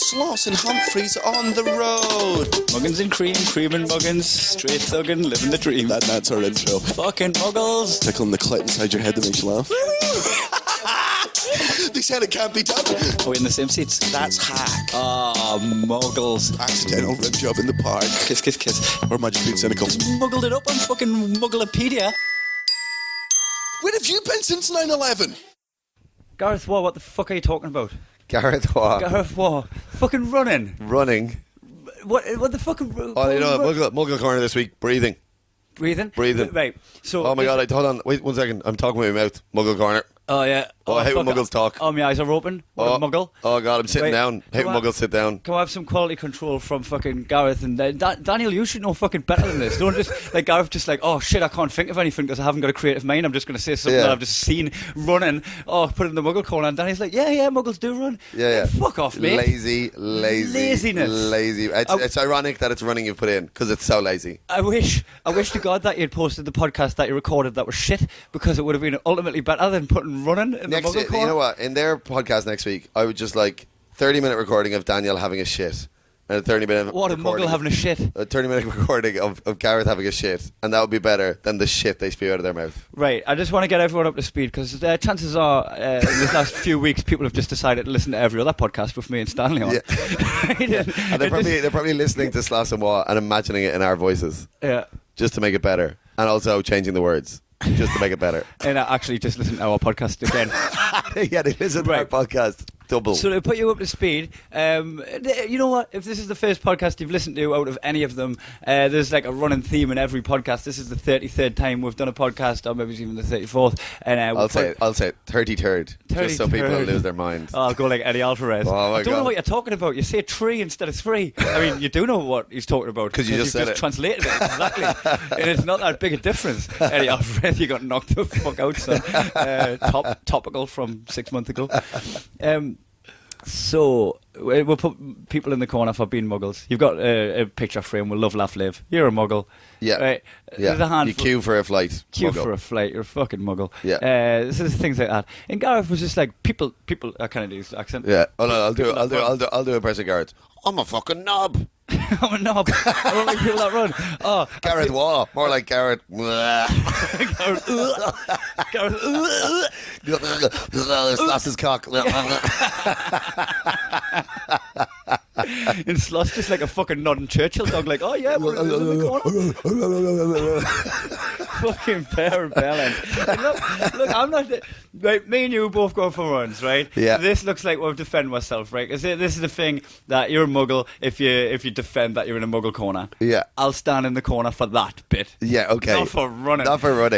Sloss and Humphries on the road. Muggins and cream and muggins, straight thuggin', living the dream. That's our intro. Fucking muggles. Tickling the clit inside your head that makes you laugh. They said it can't be done. Are we in the same seats? That's hack. Ah, muggles. Accidental rim job in the park. Kiss, kiss, kiss. Or Magic Being Cynical. Muggled it up on fucking Mugglepedia. Where have you been since 9/11? Gareth Waugh, what the fuck are you talking about? Gareth Waugh. Gareth Waugh. Fucking running. Running. What the fuck? Oh, you know, Muggle Corner this week. Breathing. Breathing? Right. So. Oh my god, hold on. Wait 1 second. I'm talking with my mouth. Muggle Corner. Oh, yeah. Oh, I hate when Muggles talk. Oh, my eyes are open. What a Muggle. Oh god, I'm sitting down. Hate when Muggles sit down. Can I have some quality control from fucking Gareth and Daniel? You should know fucking better than this. Don't just like Gareth. Just like, oh shit, I can't think of anything because I haven't got a creative mind. I'm just going to say something that I've just seen running. Oh, put it in the Muggle corner. And Daniel's like, yeah, Muggles do run. Yeah. Fuck off, mate. Laziness. Lazy. It's ironic that it's running you've put in because it's so lazy. I wish to God that you'd posted the podcast that you recorded that was shit because it would have been ultimately better than putting running in the Muggle corner. You know what? In their podcast next week, I would just like 30-minute recording of Daniel having a shit. And a 30-minute What, a Muggle having a shit? A 30-minute recording of Gareth having a shit. And that would be better than the shit they spew out of their mouth. Right. I just want to get everyone up to speed because chances are in this last few weeks people have just decided to listen to every other podcast with me and Stanley on. Yeah. And they're probably listening to Sloss and Waugh and imagining it in our voices. Yeah. Just to make it better. And also changing the words. Just to make it better. And I actually just listen to our podcast again. Yeah, they listen to our podcast double. So to put you up to speed, you know what? If this is the first podcast you've listened to out of any of them, there's like a running theme in every podcast. This is the 33rd time we've done a podcast, or maybe it's even the 34th. And I'll say it 33rd, just so people don't lose their mind. Oh, I'll go like Eddie Alvarez. Oh my I don't know what you're talking about. You say tree instead of three. I mean, you do know what he's talking about because you just said you've it. Translated it exactly, and it's not that big a difference. Eddie Alvarez, you got knocked the fuck out, son. Topical from 6 months ago. So we'll put people in the corner for being muggles. You've got a picture frame with love, laugh, live. You're a muggle. Yeah. Right? Yeah. There's a handful. You queue for a flight. Queue for a flight. You're a fucking muggle. Yeah. This is things like that. And Gareth was just like people. I kind of do his accent. Yeah. Oh no, I'll do a person Gareth. I'm a fucking knob. I'm a knob. I don't like people that run. Oh, Gareth Waugh. More like Gareth. Gareth. Sloss his cock. And Sloss just like a fucking nodding Churchill dog, like, oh yeah, we're in the corner. Fucking bear and bellend. Look, I'm not. Right, me and you both go for runs, right? Yeah. This looks like we'll defend myself, right? Because this is the thing that you're a muggle if you defend that you're in a muggle corner. Yeah. I'll stand in the corner for that bit. Yeah. Okay. Not for running.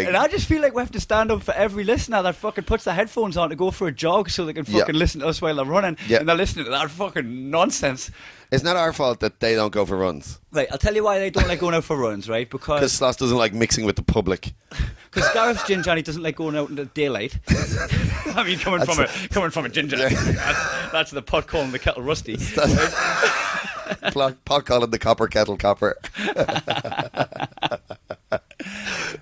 And I just feel like we have to stand up for every listener that fucking puts their headphones on to go for a jog so they can fucking listen to us while they're running. Yeah. And they're listening to that fucking nonsense. It's not our fault that they don't go for runs. Right, I'll tell you why they don't like going out for runs, right? Because Sloss doesn't like mixing with the public. Because Gareth's ginger and he doesn't like going out in the daylight. I mean, coming from a ginger, that's the pot calling the kettle rusty. Pot calling the copper kettle copper.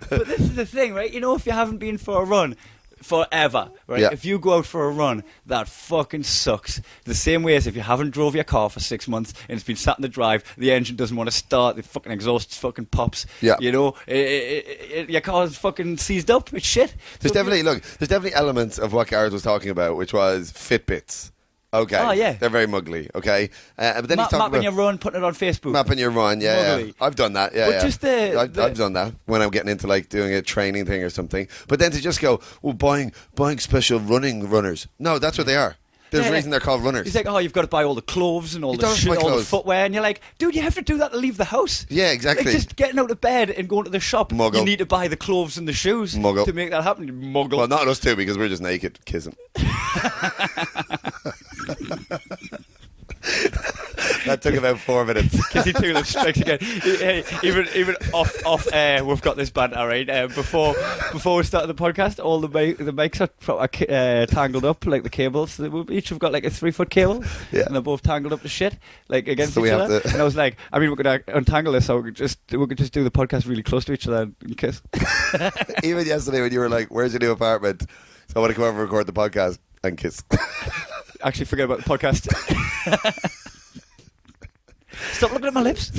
But this is the thing, right? You know, if you haven't been for a run forever, right? Yeah. If you go out for a run, that fucking sucks. The same way as if you haven't drove your car for 6 months and it's been sat in the drive, the engine doesn't want to start, the fucking exhaust fucking pops. Yeah. You know, your car's fucking seized up. It's shit. There's definitely elements of what Gareth was talking about, which was Fitbits. Okay. Oh, yeah. They're very muggly, okay? But then he's talking mapping about your run, putting it on Facebook. mapping your run, yeah. I've done that, yeah. But just I've done that when I'm getting into like doing a training thing or something. But then to just go, well, buying special running runners. No, that's what they are. There's a reason they're called runners. He's like, oh, you've got to buy all the clothes and all the shit, all the footwear. And you're like, dude, you have to do that to leave the house. Yeah, exactly. Like just getting out of bed and going to the shop. Muggle. You need to buy the clothes and the shoes to make that happen, you muggle. Well, not us two, because we're just naked kissing. That took about 4 minutes. Kissy Tulip strikes again. Hey, even off air, we've got this banter, right? Before we started the podcast, all the mics are tangled up, like the cables. We each have got like a 3-foot cable, and they're both tangled up to shit, like against each other. And I was like, I mean, we're gonna untangle this, so we could just do the podcast really close to each other and kiss. Even yesterday when you were like, "Where's your new apartment?" So I want to come over and record the podcast and kiss. Actually, forget about the podcast. Stop looking at my lips.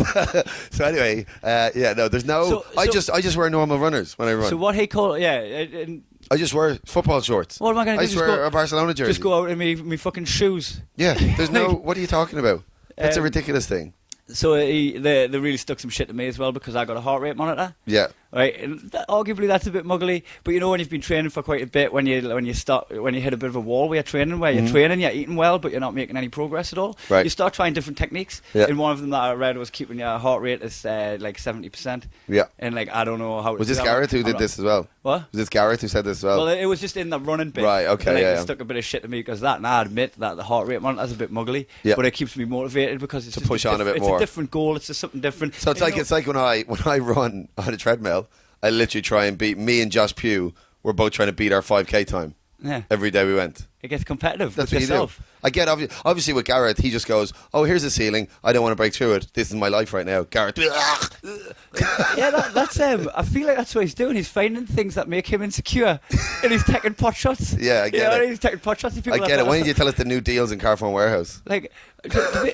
So anyway, there's no. I just wear normal runners when I run. So what he called, and I just wear football shorts. what am I going to do? I just wear a Barcelona jersey. Just go out in me fucking shoes. Yeah, there's no. What are you talking about? That's a ridiculous thing. So they really stuck some shit to me as well because I got a heart rate monitor. Yeah. Right, and arguably that's a bit muggly, but you know when you've been training for quite a bit, when you hit a bit of a wall where you're training, you're eating well, but you're not making any progress at all. Right. You start trying different techniques. Yeah. And one of them that I read was keeping your heart rate as like 70%. Yeah. And like I don't know how. Was this Gareth who did this as well? What? Was this Gareth who said this as well? Well, it was just in the running bit. Right. Okay. And, like, yeah. They stuck a bit of shit to me because that, and I admit that the heart rate monitor's a bit muggly. Yeah. But it keeps me motivated because it's To just push on a bit it's more. a different goal. It's just something different. So it's like when I run on a treadmill, I literally try and beat me and Josh Pugh. We're both trying to beat our 5K time. Yeah. Every day we went. It gets competitive That's with what yourself. you do. I get obviously with Gareth, he just goes, "Oh, here's a ceiling. I don't want to break through it. This is my life right now." Gareth, Yeah, that's I feel like that's what he's doing. He's finding things that make him insecure, and he's taking pot shots. Yeah, I get it. He's taking pot shots. I get it. Why didn't you tell us the new deals in Carphone Warehouse? Like, to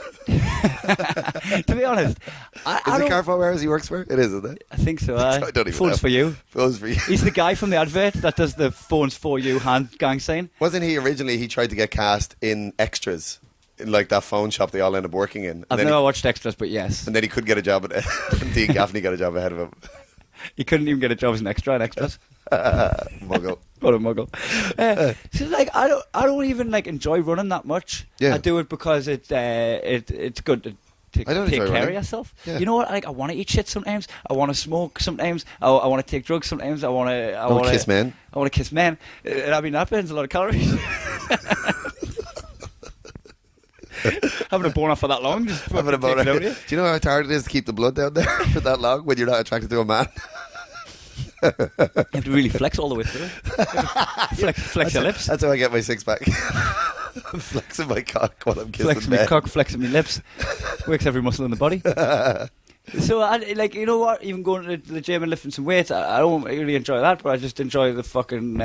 be honest, I Is it don't. Carphone Warehouse he works for? It is, isn't it? I think so. I don't even Phones know. for you. Phones for you. He's the guy from the advert that does the phones for you hand gang sign. Wasn't he originally? He tried to get cast in extras, in like that phone shop they all end up working in. I've never watched Extras, but yes. And then he couldn't get a job at Dean Gaffney got a job ahead of him. He couldn't even get a job as an extra in Extras. Muggle. What a muggle. So like I don't even like enjoy running that much. Yeah. I do it because it's good to take I don't care enjoy of running. yourself. Yeah. You know what? Like I want to eat shit sometimes. I want to smoke sometimes. I want to take drugs sometimes. I want to kiss men. I want to kiss men. I mean that burns a lot of calories. Having a boner for that long, just Having a fucking takes boner. it out of Do you. you know how hard it is to keep the blood down there for that long when you're not attracted to a man? You have to really flex all the way through. Flex your lips. That's how I get my six pack. I'm flexing my cock while I'm kissing Flexing my men. cock, flexing my lips. Works every muscle in the body. So, you know what? Even going to the gym and lifting some weights, I don't really enjoy that, but I just enjoy the fucking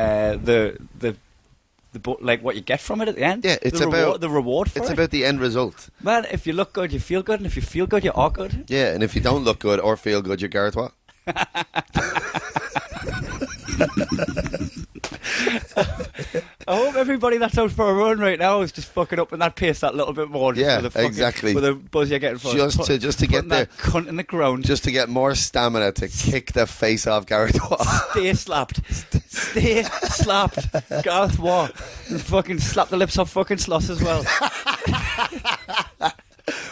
like what you get from it at the end. Yeah, it's the reward for it. It's about the end result. Man, if you look good, you feel good, and if you feel good, you are good. Yeah, and if you don't look good or feel good, you're Gareth what? I hope everybody that's out for a run right now is just fucking up in that pace that little bit more. Just Yeah, with the fucking, exactly. With the buzz you're getting for Just to get putting there. that cunt in the ground. Just to get more stamina to kick the face off Gareth Watt. Stay slapped. Stay slapped. Gareth Watt. And fucking slap the lips off fucking Sloss as well.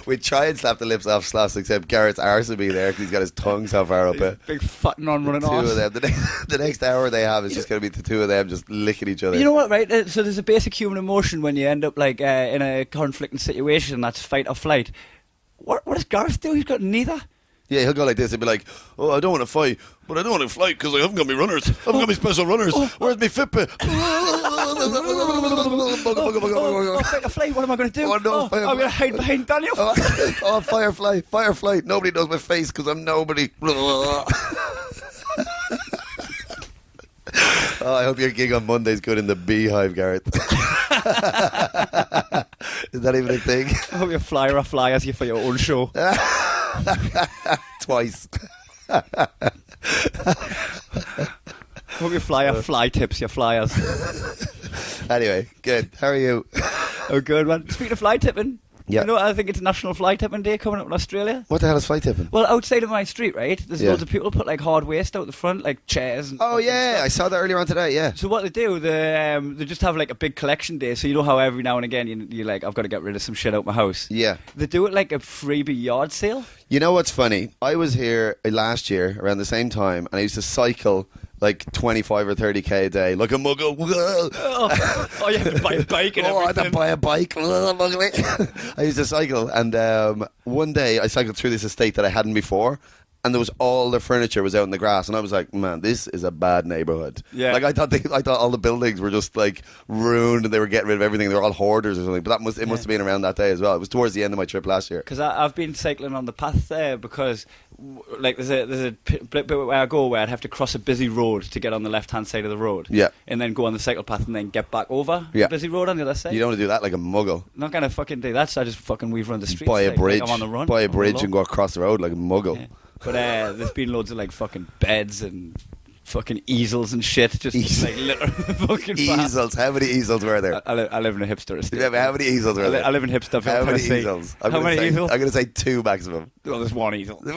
We try and slap the lips off Sloss, except Garrett's arse will be there because he's got his tongue so far up it. Big fat non-running Two arse. of them. The next hour they have is just going to be the two of them just licking each other. You know what, right? So there's a basic human emotion when you end up like in a conflicting situation, that's fight or flight. What does Gareth do? He's got neither. Yeah, he'll go like this. He'll be like, "Oh, I don't want to fight, but I don't want to fight because I haven't got my runners. I haven't got my special runners. Where's my Fitbit?" Fight or flight, what am I going to do? Oh, no, fire- I'm going to hide behind Daniel. Oh, firefly. Nobody knows my face because I'm nobody. Oh, I hope your gig on Monday's good in the Beehive, Gareth. Is that even a thing? I hope your flyer or flyers you for your own show. Twice. I hope your flyer fly tips your flyers. Anyway, good. How are you? Oh, good, man. Speaking of fly tipping, Yeah. you know, I think it's National Fly Tipping Day coming up in Australia. What the hell is fly tipping? Well, outside of my street, right, there's Yeah. loads of people put like hard waste out the front, like chairs. And Oh, fucking yeah. stuff. I saw that earlier on today, yeah. So what they do, they just have like a big collection day. So you know how every now and again you're like, I've got to get rid of some shit out my house. Yeah. They do it like a freebie yard sale. You know what's funny? I was here last year around the same time, and I used to cycle like 25 or 30k a day, like a muggle. Oh, you have to buy a bike and I had to everything. buy a bike. I used to cycle, and one day I cycled through this estate that I hadn't before, and there was all the furniture was out in the grass, and I was like, man, this is a bad neighborhood. Yeah. Like I thought all the buildings were just like ruined, and they were getting rid of everything. They were all hoarders or something. But it must have been around that day as well. It was towards the end of my trip last year. Because I've been cycling on the path there because, like, there's a bit where I go where I'd have to cross a busy road to get on the left hand side of the road. Yeah. And then go on the cycle path and then get back over Yeah. the busy road on the other side. You don't want to do that like a muggle. I'm not gonna fucking do that, so I just fucking weave around the streets. Buy a bridge. Like I'm on the run. Buy a I'm on the bridge road. and go across the road like a muggle. Yeah. But there's been loads of like fucking beds and fucking easels and shit, just like littering the fucking path. Easels. How many easels were there? I live in a hipster estate. Yeah, but how many easels were there? I live in hipster. How many easels? How many easels? I'm going to say 2 maximum. Well, there's one easel. the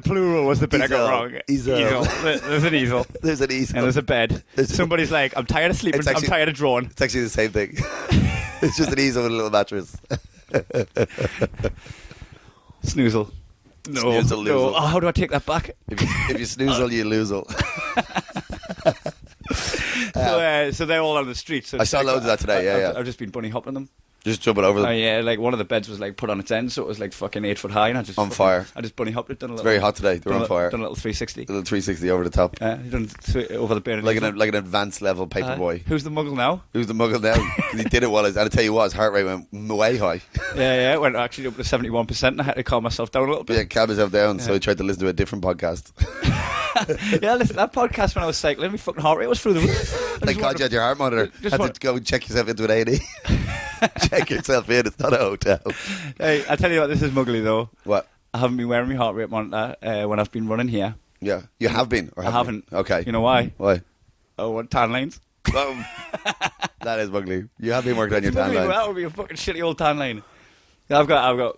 plural was the bit I got wrong. Easel. There's an easel. There's an easel. And there's a bed. Somebody's like, I'm tired of sleeping. It's actually- I'm tired of drawing. It's actually the same thing. It's just an easel with a little mattress. Snoozle. No. Snoozle, No. loozle. Oh, how do I take that back? If you snoozle, you loozle. So they're all on the street. So I it's saw like, loads of that today, yeah. I've just been bunny hopping them. Just jumping over them. Oh yeah, like one of the beds was like put on its end, so it was like fucking 8 foot high, and I just On fire. I just bunny hopped it. Done a It's little. very hot today. They're on fire. Done a little 360. A little 360 over the top. Done over the burning. Like an advanced level paper boy. Who's the muggle now? Who's the muggle now? 'Cause he did it while and I tell you what, his heart rate went way high. Yeah, it went actually up to 71%, and I had to calm myself down a little bit. Yeah, calm himself down, so he tried to listen to a different podcast. Yeah, listen, that podcast when I was cycling, my fucking heart rate was through the roof. Thank God you had your heart monitor. Just Had to go and check yourself into an A&E. Check yourself in, it's not a hotel. Hey, I tell you what, this is muggly though. What? I haven't been wearing my heart rate monitor when I've been running here. Yeah. You have been? Or I haven't. Okay. You know why? Why? I want tan lines. That is ugly. You have been working on your tan That lines. would be a fucking shitty old tan line. Yeah, I've got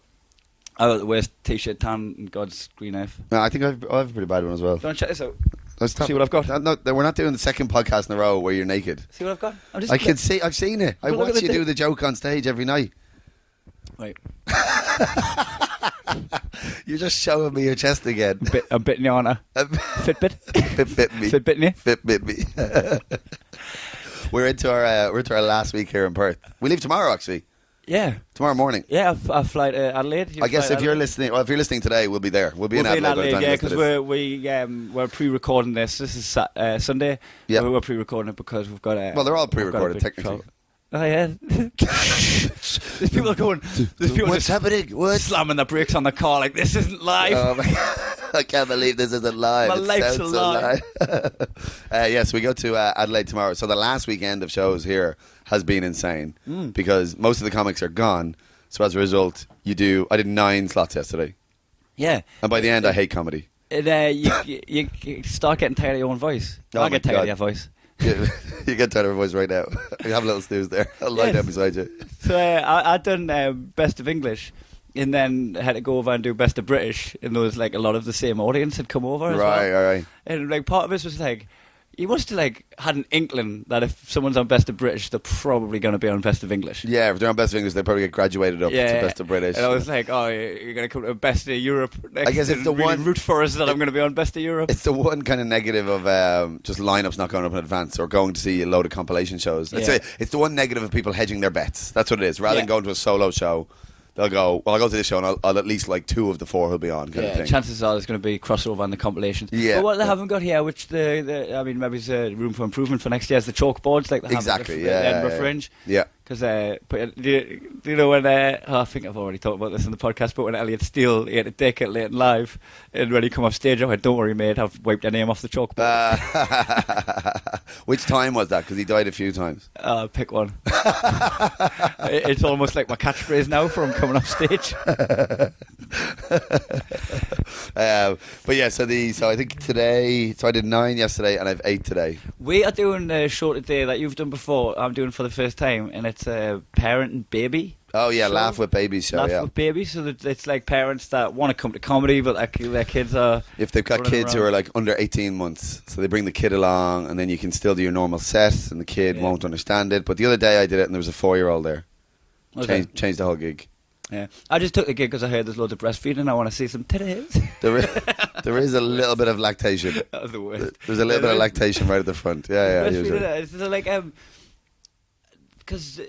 the worst t-shirt tan in God's green earth. No, I think I have a pretty bad one as well. Do you want to check this out? Let's See what I've got. No, we're not doing the second podcast in a row where you're naked. See what I've got? I can see. I've seen it. I But look watch at you the do the joke on stage every night. Wait. You're just showing me your chest again. I'm bitting you on a Fitbit. Fit me. Fitbitting you. Fit me. We're into our last week here in Perth. We leave tomorrow, actually. Yeah. Tomorrow morning. Yeah, I fly to Adelaide. I guess if you're listening today, we'll be there. We'll be in Adelaide. by the time yeah, you listen to because this. we're pre-recording this. This is Sunday. Yeah. We're pre-recording it because we've got. Well, they're all pre-recorded technically. Oh yeah. There's people going. There's people What's just happening? What? slamming the brakes on the car like this isn't live. Oh my God. I can't believe this isn't live. My It life's sounds a lie. Yes, we go to Adelaide tomorrow. So the last weekend of shows here has been insane because most of the comics are gone. So as a result, I did 9 slots yesterday. Yeah. And by the end, I hate comedy. You start getting tired of your own voice. Oh I my get tired God. of your voice. You get tired of her voice right now. You have a little snooze there. I'll lie down beside you. So I'd done Best of English, and then had to go over and do Best of British, and there was like a lot of the same audience had come over as Right, well. all right. And like part of us was like, you must have like had an inkling that if someone's on Best of British, they're probably going to be on Best of English. Yeah, if they're on Best of English, they probably get graduated up to Best of British. And I was like, oh, you're going to come to Best of Europe next. I guess it's and the really one- root for us that I'm going to be on Best of Europe. It's the one kind of negative of just lineups not going up in advance or going to see a load of compilation shows. Yeah. It's the one negative of people hedging their bets. That's what it is. Rather than Yeah. going to a solo show, they'll go, well, I'll go to this show and I'll at least like 2 of the 4 who'll be on kind of thing. Chances are there's going to be crossover on the compilations. Yeah. But what they haven't got here, which I mean, maybe it's a room for improvement for next year, is the chalkboards like they have Exactly, at the yeah, Edinburgh yeah. Fringe. Yeah. Because, do you know when, I think I've already talked about this in the podcast, but when Elliot Steele ate a dick at Late and Live, and when he come off stage, I went, don't worry, mate, I've wiped your name off the chalkboard. Which time was that? Because he died a few times. Pick one. It's almost like my catchphrase now for him coming off stage. But yeah, so I think today, so I did 9 yesterday and I've 8 today. We are doing a show today that you've done before. I'm doing for the first time, and it's a parent and baby. Oh yeah, show. Laugh with Babies show. Laugh yeah, with babies. So that it's like parents that want to come to comedy, but their kids are. if they've got running kids who around. are like under 18 months, so they bring the kid along, and then you can still do your normal set, and the kid Yeah. won't understand it. But the other day I did it, and there was a 4-year-old there. Okay. Changed the whole gig. Yeah, I just took the gig because I heard there's loads of breastfeeding. I want to see some titties. There is a little bit of lactation. That was the worst. There's a little bit of lactation right at the front. Yeah, yeah. usually. Breastfeeding. It's like because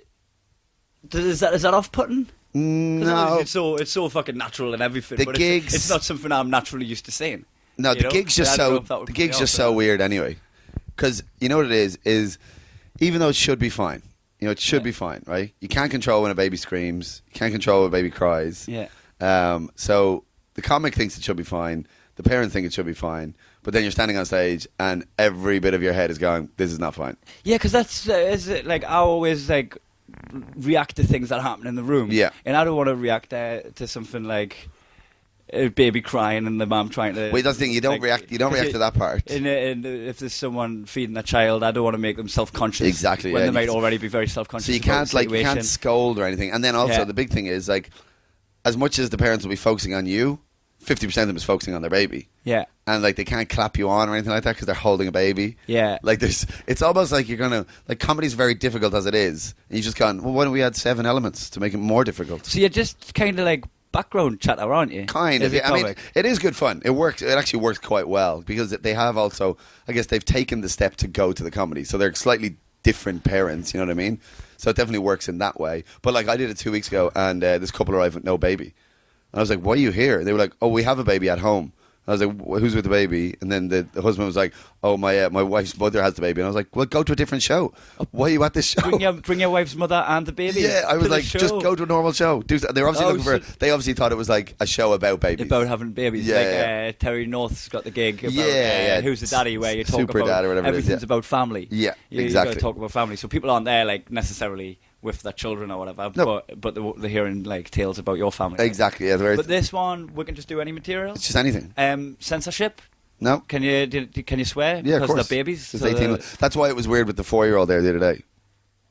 is that off-putting? No. It's so fucking natural and everything. The but gigs- it's not something I'm naturally used to seeing. No, you the know? gig's just I don't know so if that would the put me gig's off, just but- so weird anyway. Because you know what it is even though it should be fine, it should be fine, right? You can't control when a baby screams. You can't control when a baby cries. Yeah. So the comic thinks it should be fine. The parents think it should be fine. But then you're standing on stage and every bit of your head is going, this is not fine. Yeah, because that's I always react to things that happen in the room. Yeah. And I don't want to react to something like a baby crying and the mum trying to. Wait, that's the thing. You don't react to that part. And if there's someone feeding a child, I don't want to make them self-conscious. Exactly, When yeah. they might already be very self-conscious. So you about can't the you can't situation. scold or anything. And then also the big thing is as much as the parents will be focusing on you, 50% of them is focusing on their baby. Yeah. And they can't clap you on or anything like that because they're holding a baby. Yeah. It's almost like you're gonna comedy's very difficult as it is. And you just gone, well, why don't we add 7 elements to make it more difficult? So you're just kind of background chatter, aren't you? Kind of. As a Yeah. I mean, comic. it is good fun. It works. It actually works quite well because they have also, I guess, they've taken the step to go to the comedy, so they're slightly different parents. You know what I mean? So it definitely works in that way. But I did it 2 weeks ago, and this couple arrived with no baby, and I was like, "Why are you here?" And they were like, "Oh, we have a baby at home." I was like, "Who's with the baby?" And then the husband was like, "Oh, my wife's mother has the baby." And I was like, "Well, go to a different show. Why are you at this show?" Bring your wife's mother and the baby. Yeah, I was to the like, show. just go to a normal show. They were obviously looking so- for. They obviously thought it was like a show about babies. About having babies. Yeah, Terry North's got the gig about Yeah. Who's the Daddy, where you talk Super about Dad or whatever it is, everything's yeah. about family. Yeah, You exactly. got to talk about family. So people aren't there necessarily with their children or whatever, No. but they're hearing tales about your family. Exactly. Yeah, But this one, we can just do any material. it's just anything. Censorship? No. Can you swear? Yeah, of Because course. they're babies. It's So 18. That's why it was weird with the 4-year-old there the other day,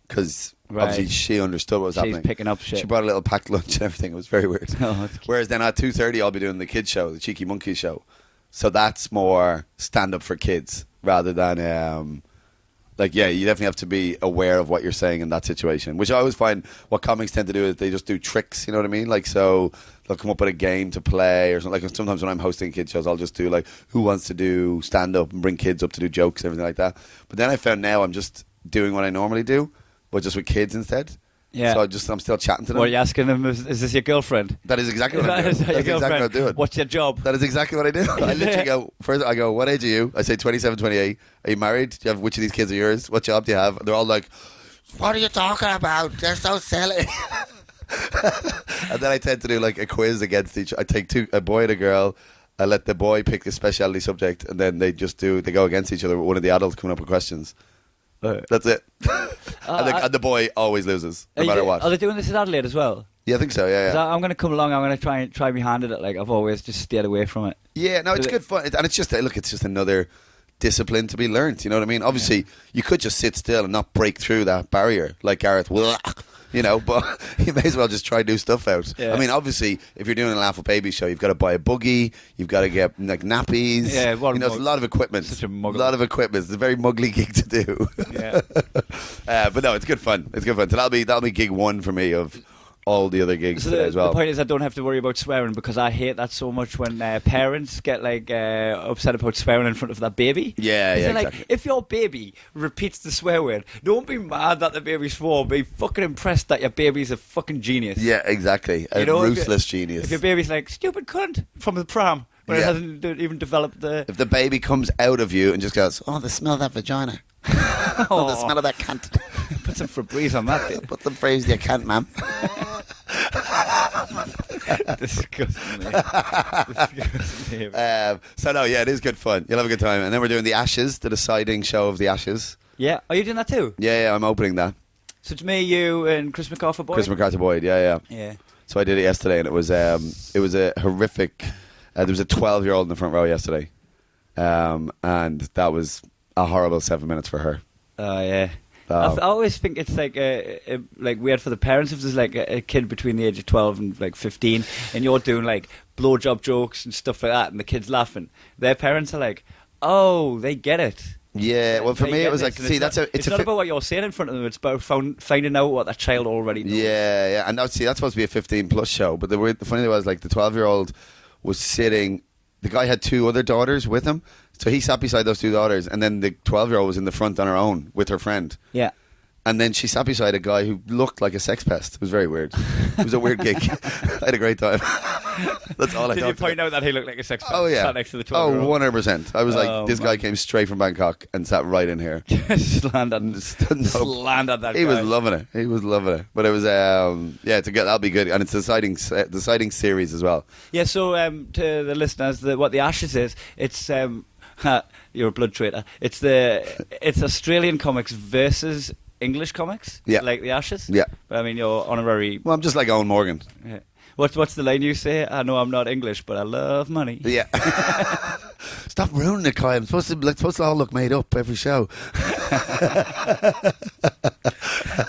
because Right. obviously she understood what was she's happening. picking up shit. She brought a little packed lunch and everything. It was very weird. Oh, that's cute. Whereas then at 2:30, I'll be doing the kids show, the Cheeky Monkey show. So that's more stand up for kids rather than you definitely have to be aware of what you're saying in that situation. Which I always find what comics tend to do is they just do tricks. You know what I mean? So they'll come up with a game to play or something. Sometimes when I'm hosting kids shows, I'll just do who wants to do stand up and bring kids up to do jokes and everything like that. But then I found now I'm just doing what I normally do, but just with kids instead. Yeah. So I'm still chatting to them. What are you asking them? Is this your girlfriend? That is exactly what I'm doing. Is that That's your exactly what I'm girlfriend? doing. What's your job? That is exactly what I do. I literally go, first I go, what age are you? I say 27, 28. Are you married? Do you have, which of these kids are yours? What job do you have? And they're all like, what are you talking about? They're so silly. And then I tend to do a quiz against I take a boy and a girl. I let the boy pick the specialty subject, and then they go against each other with one of the adults coming up with questions. That's it. And the boy always loses, no matter what. Are they doing this in Adelaide as well? Yeah, I think so, yeah. 'Cause I'm going to come along. I'm going to try my hand at it. I've always just stayed away from it. Yeah, no, it's good fun. And it's just, it's just another discipline to be learnt, you know what I mean? Obviously, you could just sit still and not break through that barrier like Gareth, but you may as well just try new stuff out. Yeah. I mean, obviously, if you're doing a Laugh with Baby show, you've got to buy a buggy, you've got to get nappies. Yeah, it's a lot of equipment. Such a muggle. lot of equipment. It's a very muggly gig to do. Yeah. But no, it's good fun. It's good fun. So that'll be gig 1 for me of all the other gigs So today as well. the point is, I don't have to worry about swearing because I hate that so much when parents get upset about swearing in front of their baby. Yeah, They're exactly. If your baby repeats the swear word, don't be mad that the baby swore. Be fucking impressed that your baby's a fucking genius. Yeah, exactly. A You know, ruthless genius. If your baby's like stupid cunt from the pram when it Yeah. hasn't even developed the. If the baby comes out of you and just goes, oh, the smell of that vagina. Oh, the smell of that cunt. Put some Febreze on that. Dude. Put some phrase you can't, ma'am. Disgusting. Disgusting. So no, yeah, it is good fun. You'll have a good time. And then we're doing the Ashes, the deciding show of the Ashes. Yeah, are you doing that too? Yeah, I'm opening that. So it's me, you, and Chris McArthur Boyd. Chris McCarthy Boyd, yeah. Yeah. So I did it yesterday, and it was a horrific. There was a 12-year-old in the front row yesterday, and that was a horrible 7 minutes for her. Oh yeah. I always think it's weird for the parents if there's a kid between the age of 12 and 15 and you're doing blowjob jokes and stuff like that and the kid's laughing. Their parents are like, oh, they get it. Yeah, well, for They me, get it was this. And it's not about what you're saying in front of them. It's about finding out what that child already knows. Yeah, and that's supposed to be a 15+ show. But the funny thing was, the 12-year-old was sitting. The guy had 2 other daughters with him, so he sat beside those 2 daughters, and then the 12-year-old was in the front on her own with her friend. Yeah. And then she sat beside a guy who looked like a sex pest. It was very weird. It was a weird gig. I had a great time. That's all I Did talked you point about. out that he looked like a sex pest? Oh, yeah. Sat next to the Oh, toilet. 100%. I was like, this guy came straight from Bangkok and sat right in here. Slandered that He guy. was loving it. He was loving it. But it was, that'll be good. And it's the exciting series as well. Yeah, so to the listeners, what the Ashes is, it's you're a blood traitor. It's Australian comics versus English comics. Yeah. Like the Ashes. Yeah. But I mean, you're honorary. Well, I'm just like Owen Morgan. Yeah. What's the line you say? I know I'm not English, but I love money. Yeah. Stop ruining it, Kai. I'm supposed to all look made up every show.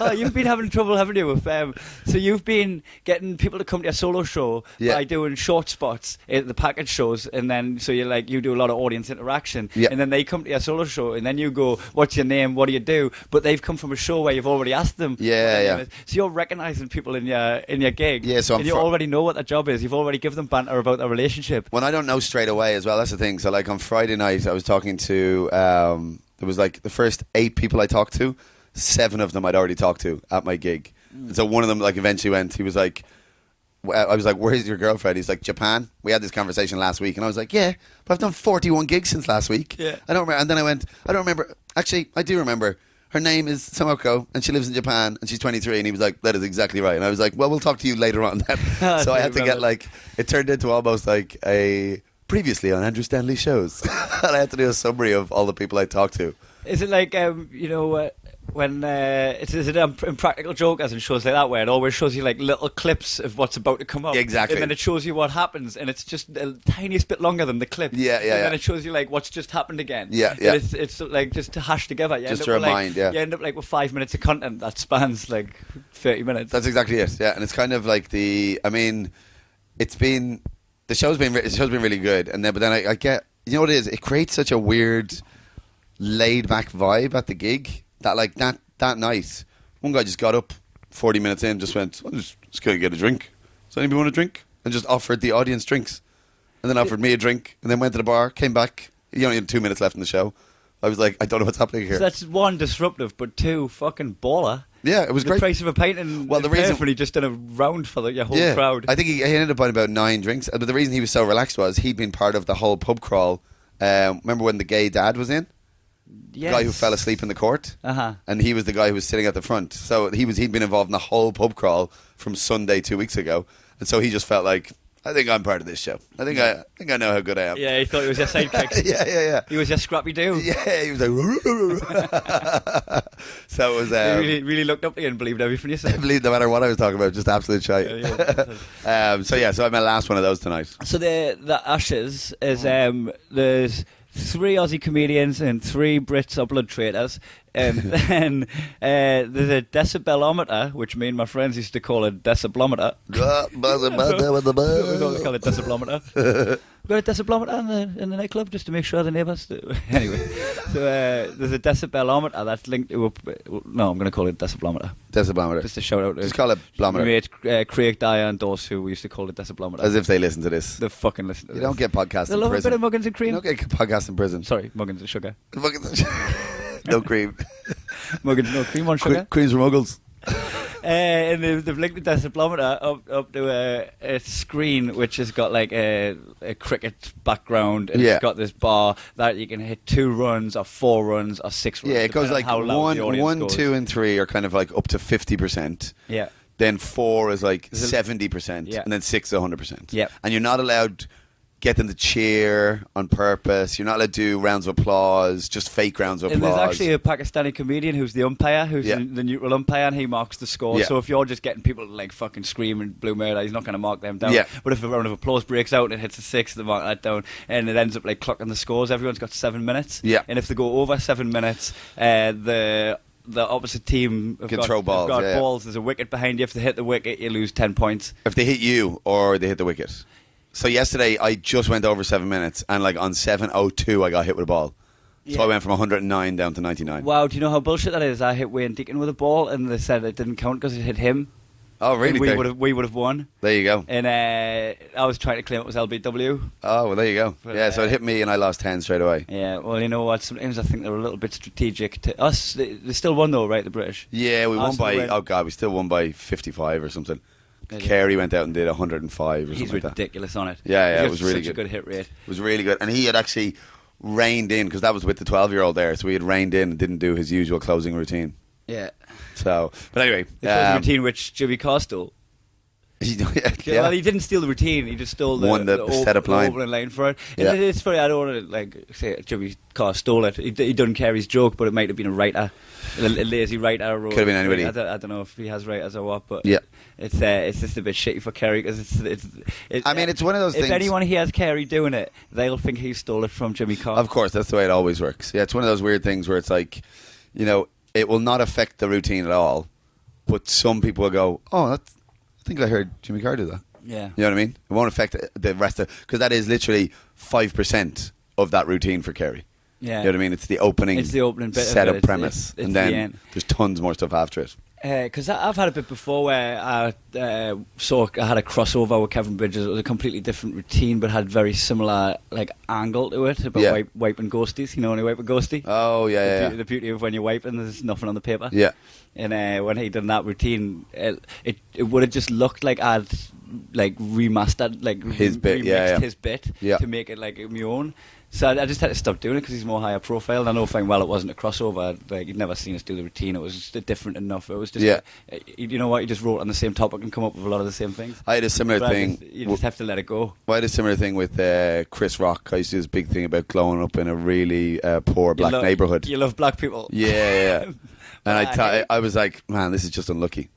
Oh, you've been having trouble, haven't you? With so you've been getting people to come to your solo show by doing short spots at the package shows, and then so you do a lot of audience interaction, and then they come to your solo show, and then you go, "What's your name? What do you do?" But they've come from a show where you've already asked them. Yeah. So you're recognising people in your gig. Yeah, so and you already know what their job is. You've already given them banter about their relationship. Well, I don't know straight away as well. That's the thing. So, like on Friday night, I was talking to there was like the first 8 people I talked to. 7 of them I'd already talked to at my gig. And so one of them like eventually went. He was like, I was like, "Where's your girlfriend?" He's like, "Japan." We had this conversation last week, and I was like, "Yeah, but I've done 41 gigs since last week." Yeah. I don't remember. And then I went, "I don't remember." Actually, I do remember. Her name is Samoko, and she lives in Japan, and she's 23. And he was like, "That is exactly right." And I was like, "Well, we'll talk to you later on then." So I had to get like, it turned into almost like a previously on Andrew Stanley's shows, and I had to do a summary of all the people I talked to. Is it like when is it Impractical Jokers and shows like that where it always shows you like little clips of what's about to come up? Exactly. And then it shows you what happens, and it's just the tiniest bit longer than the clip. Yeah. And then it shows you like what's just happened again. Yeah. And it's like just to hash together. Just to remind, You end up like with 5 minutes of content that spans like 30 minutes. That's exactly it. Yeah, and it's kind of like the show's been really good, and then I get, you know what it is? It creates such a weird laid back vibe at the gig that like that night one guy just got up 40 minutes in, just went, "I'm just gonna get a drink. Does anybody want a drink?" And just offered the audience drinks, and then offered me a drink, and then went to the bar, came back. He only had 2 minutes left in the show. I was like, I don't know what's happening here. So that's 1, disruptive, but 2, fucking baller. Yeah, it was the great. price of a pint and the reason when he just did a round for your whole crowd. I think he ended up buying about 9 drinks. But the reason he was so relaxed was he'd been part of the whole pub crawl. Remember when the gay dad was in? Yes. The guy who fell asleep in the court, and he was the guy who was sitting at the front. So he'd been involved in the whole pub crawl from Sunday 2 weeks ago, and so he just felt like, I think I'm part of this show. I think I know how good I am. Yeah, he thought he was your sidekick. yeah. He was your Scrappy Doo. Yeah, he was like. So it was. He really looked up to you and believed everything you I said. believed no matter what I was talking about, just absolute shite. So I'm my last one of those tonight. So the Ashes is there's 3 Aussie comedians and 3 Brits or blood traitors. And then there's a decibelometer, which me and my friends used to call a deciblometer. We call it deciblometer. We've got a deciblometer in the nightclub just to make sure the neighbours do. Anyway, so there's a decibelometer that's linked to no, I'm going to call it deciblometer. Deciblometer. Just a shout out to Just call it blometer. my mate Craig Dyer and Dawes, who we used to call it deciblometer. As if they listen to this. They fucking listen to You this. don't get podcasts They in love a prison. bit of muggins and cream. You don't get podcasts in prison. Sorry, muggins and sugar. No cream. Muggins, no cream on sugar. Creams for muggles. And they've linked the deciblometer up to a screen which has got like a cricket background, and it's got this bar that you can hit 2 runs or 4 runs or 6 runs. Yeah, it goes like how loud the audience 1, goes. 2, and 3 are kind of like up to 50%. Yeah. Then 4 is like 70%, Yeah. and then 6 is 100%. Yeah. And you're not allowed get them to cheer on purpose. You're not allowed to do rounds of applause, just fake rounds of And applause. there's actually a Pakistani comedian who's the umpire, who's Yeah. the neutral umpire, and he marks the score. Yeah. So if you're just getting people to like fucking scream and blue murder, he's not going to mark them down. Yeah. But if a round of applause breaks out and it hits a 6, they mark that down, and it ends up like clocking the scores. Everyone's got 7 minutes. Yeah. And if they go over 7 minutes, the opposite team have Can got, throw balls, have got yeah. balls. There's a wicket behind you. If they hit the wicket, you lose 10 points. If they hit you or they hit the wicket. So yesterday I just went over 7 minutes, and like on 7:02 I got hit with a ball. So Yeah. I went from 109 down to 99. Wow, do you know how bullshit that is? I hit Wayne Deacon with a ball, and they said it didn't count because it hit him. Oh, really? We would have won. There you go. And I was trying to claim it was LBW. Oh, well, there you go. But, yeah, so it hit me and I lost 10 straight away. Yeah, well, you know what? Sometimes I think they were a little bit strategic to us. They still won though, right? The British. Yeah, we won Arsenal by, win. oh God, we still won by 55 or something. Yeah, Carey went out and did 105 or something He's like that. ridiculous on it. Yeah, He it was really such good. a good hit rate. It was really good. And he had actually reined in, because that was with the 12-year-old there, so he had reined in and didn't do his usual closing routine. Yeah. So, but anyway. The closing routine which Jimmy Carr stole. Yeah. Well, he didn't steal the routine. He just stole The setup line. opening line for it. Yeah. It's funny. I don't want to say Jimmy Carr stole it. He doesn't care his joke, but it might have been a writer, a lazy writer. Or, could have been anybody. I don't know if he has writers or what, but Yeah. it's just a bit shitty for Kerry because I mean, it's one of those if things. If anyone hears Kerry doing it, they'll think he stole it from Jimmy Carr. Of course, that's the way it always works. Yeah, it's one of those weird things where it's like, you know, it will not affect the routine at all, but some people will go, oh, I think I heard Jimmy Carr do that. Yeah. You know what I mean? It won't affect the rest of, because that is literally 5% of that routine for Kerry. Yeah. You know what I mean? It's the opening, It's the opening bit of setup it. premise, It's and the then end. there's tons more stuff after it. Because I've had a bit before where I had a crossover with Kevin Bridges. It was a completely different routine, but had very similar angle to it about Yeah. wiping ghosties. You know when you wipe a ghostie? Oh, yeah. The beauty of when you're wiping, there's nothing on the paper. Yeah. And when he done that routine, it would have just looked like I'd remastered His bit, remixed his bit Yeah. to make it like my own. So I just had to stop doing it because he's more higher profile. And I know fine well it wasn't a crossover. You'd never seen us do the routine. It was just different enough. It was just, you know what? You just wrote on the same topic and come up with a lot of the same things. I had a similar But thing. you just have to let it go. I had a similar thing with Chris Rock. I used to do this big thing about growing up in a really poor black neighbourhood. You love black people. Yeah. And I I was like, man, this is just unlucky.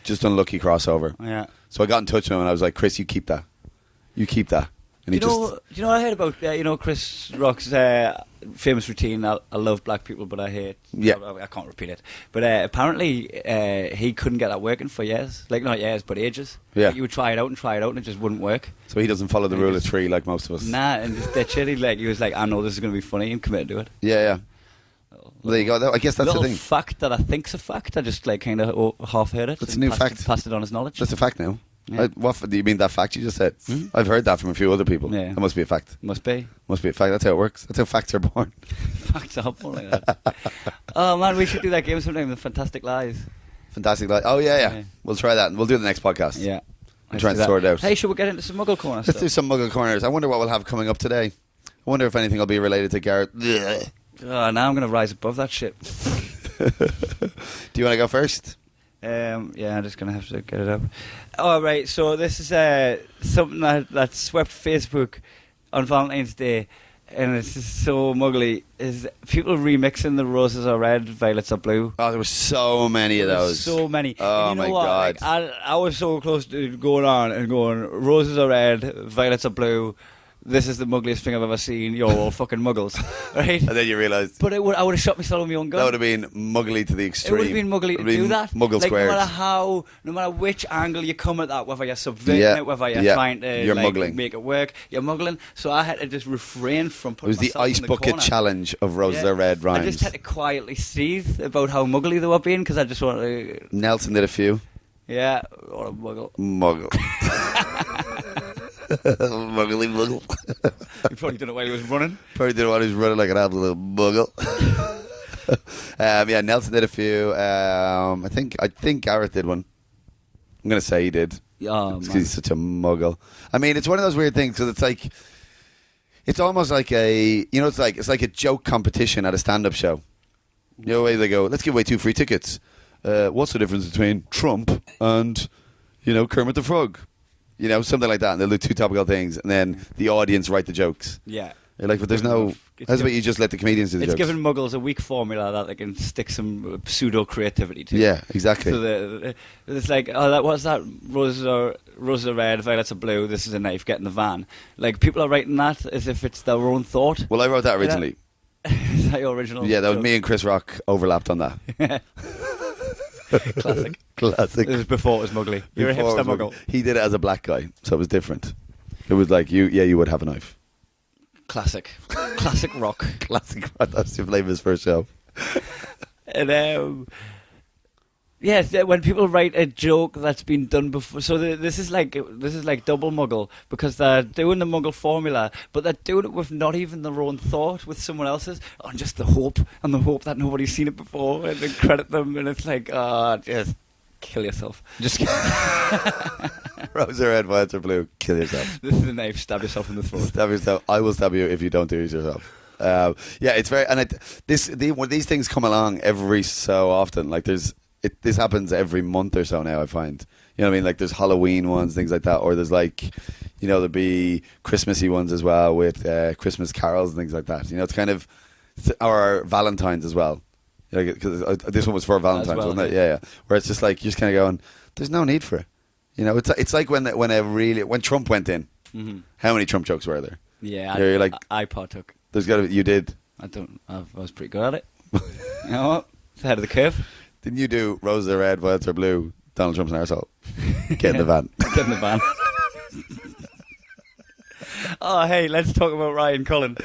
Just unlucky crossover. Yeah. So I got in touch with him and I was like, Chris, you keep that. You keep that. And Do you know what I heard about Chris Rock's famous routine? I love black people, but I hate. Yeah. I can't repeat it. But apparently he couldn't get that working for years. Not years, but ages. Yeah. You would try it out, and it just wouldn't work. So he doesn't follow the rule of three like most of us. Nah, and just ditch it. He was like, I know this is going to be funny, and committed to it. Yeah. Well, there you go. I guess that's the little thing. fact that I think's a fact. I just kind of half heard it. That's a and new passed fact. Passed it on as knowledge. That's a fact now. Yeah. What do you mean that fact you just said? I've heard that from a few other people. Yeah. That must be a fact. Must be. Must be a fact. That's how it works. That's how facts are born. Facts up like that. Oh man, we should do that game sometime. The Fantastic Lies. Fantastic. Oh, yeah. Yeah. We'll try that. We'll do it the next podcast. Yeah. I'm trying to sort it out. Hey, should we get into some Muggle Corner Let's do stuff? some Muggle Corners. I wonder what we'll have coming up today. I wonder if anything will be related to Garrett. Oh, now I'm going to rise above that shit. Do you want to go first? Yeah, I'm just going to have to get it up. All right, so this is something that swept Facebook on Valentine's Day, and it's just so muggly, is people remixing the roses are red, violets are blue. Oh, there were so many of those. So many. Oh, And you know my what? God. I was so close to going on and going, roses are red, violets are blue. This is the muggliest thing I've ever seen. You're all fucking muggles, right? And then you realised But I would have shot myself with my own gun. that would have been muggly to the It extreme. would have been muggly It to would have do been that. Muggle squared. No matter which angle you come at that, whether you're subverting Yeah, it, whether you're yeah. trying to You're muggling. make it work, you're muggling. So I had to just refrain from It putting was the myself ice in the bucket corner. challenge of Roses Yeah. Are Red rhymes. I just had to quietly seethe about how muggly they were being because I just wanted to, Nelson did a few. yeah, what a muggle. Muggle. Muggly muggle. He probably did it while he was running. Probably did one who's running like an absolute muggle. Yeah, Nelson did a few. I think Gareth did one. I'm going to say he did. Oh, Because he's such a muggle. I mean, it's one of those weird things because it's almost like it's like a joke competition at a stand-up show. You know, where they go, let's give away 2 free tickets. What's the difference between Trump and, Kermit the Frog? Something like that. And they'll do 2 topical things, and then the audience write the jokes. Yeah. You're like, but there's no. How's about you just let the comedians do the It's jokes? given muggles a weak formula that they can stick some pseudo creativity to. Yeah, exactly. So it's like, what's that? Roses are red, violets are blue. This is a knife. Get in the van. Like people are writing that as if it's their own thought. Well, I wrote that originally. Is that your original? Yeah, that was joke? me and Chris Rock overlapped on that. Classic. Classic. It was before it was muggly. You're a Before hipster it was muggle. He did it as a black guy, so it was different. It was like you would have a knife. Classic. Classic rock. Classic. That's your flavour's first show. And Yes, when people write a joke that's been done before, so this is like double muggle because they're doing the muggle formula, but they're doing it with not even their own thought, with someone else's, and just the hope that nobody's seen it before, and then credit them, and it's like, just kill yourself. Just Rose are red, whites are blue. Kill yourself. This is a knife. Stab yourself in the throat. Stab yourself. I will stab you if you don't do it yourself. It's very, and when these things come along every so often, like this happens every month or so now, I find. You know what I mean? Like there's Halloween ones, things like that, or there's like, there'll be Christmassy ones as well with Christmas carols and things like that. It's kind of, or Valentine's as well. Because this one was for Valentine's, wasn't it? Yeah. Where it's just like, you're just kind of going, there's no need for it. It's like when Trump went in, how many Trump jokes were there? Yeah, you're like, I partook. You did. I was pretty good at it. You know what? It's ahead of the curve. Didn't you do roses are red, violets are blue, Donald Trump's an arsehole? Get in the van. Get in the van. Oh, hey, let's talk about Ryan Cullen.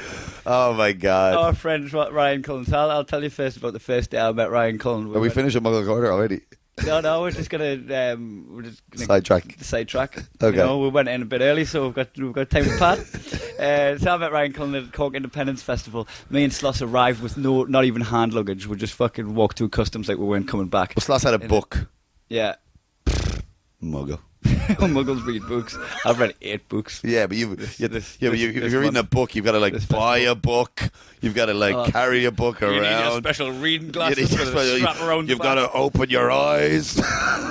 Oh, my God. Our friend Ryan Cullen. So I'll tell you first about the first day I met Ryan Cullen. Are we finished with Muggle Corner already? No, we're just gonna sidetrack. Okay. We went in a bit early, so we've got time to pat. So I met Ryan Cullen at Cork Independence Festival. Me and Sloss arrived with not even hand luggage. We just fucking walked through customs like we weren't coming back. Well, Sloss had a book. Yeah. Muggle. Muggles read books. I've read 8 books. Yeah, but if you're reading a book, you've got to buy a book. You've got to carry a book around. You need a special reading glasses with a strap around. You've got to open your eyes.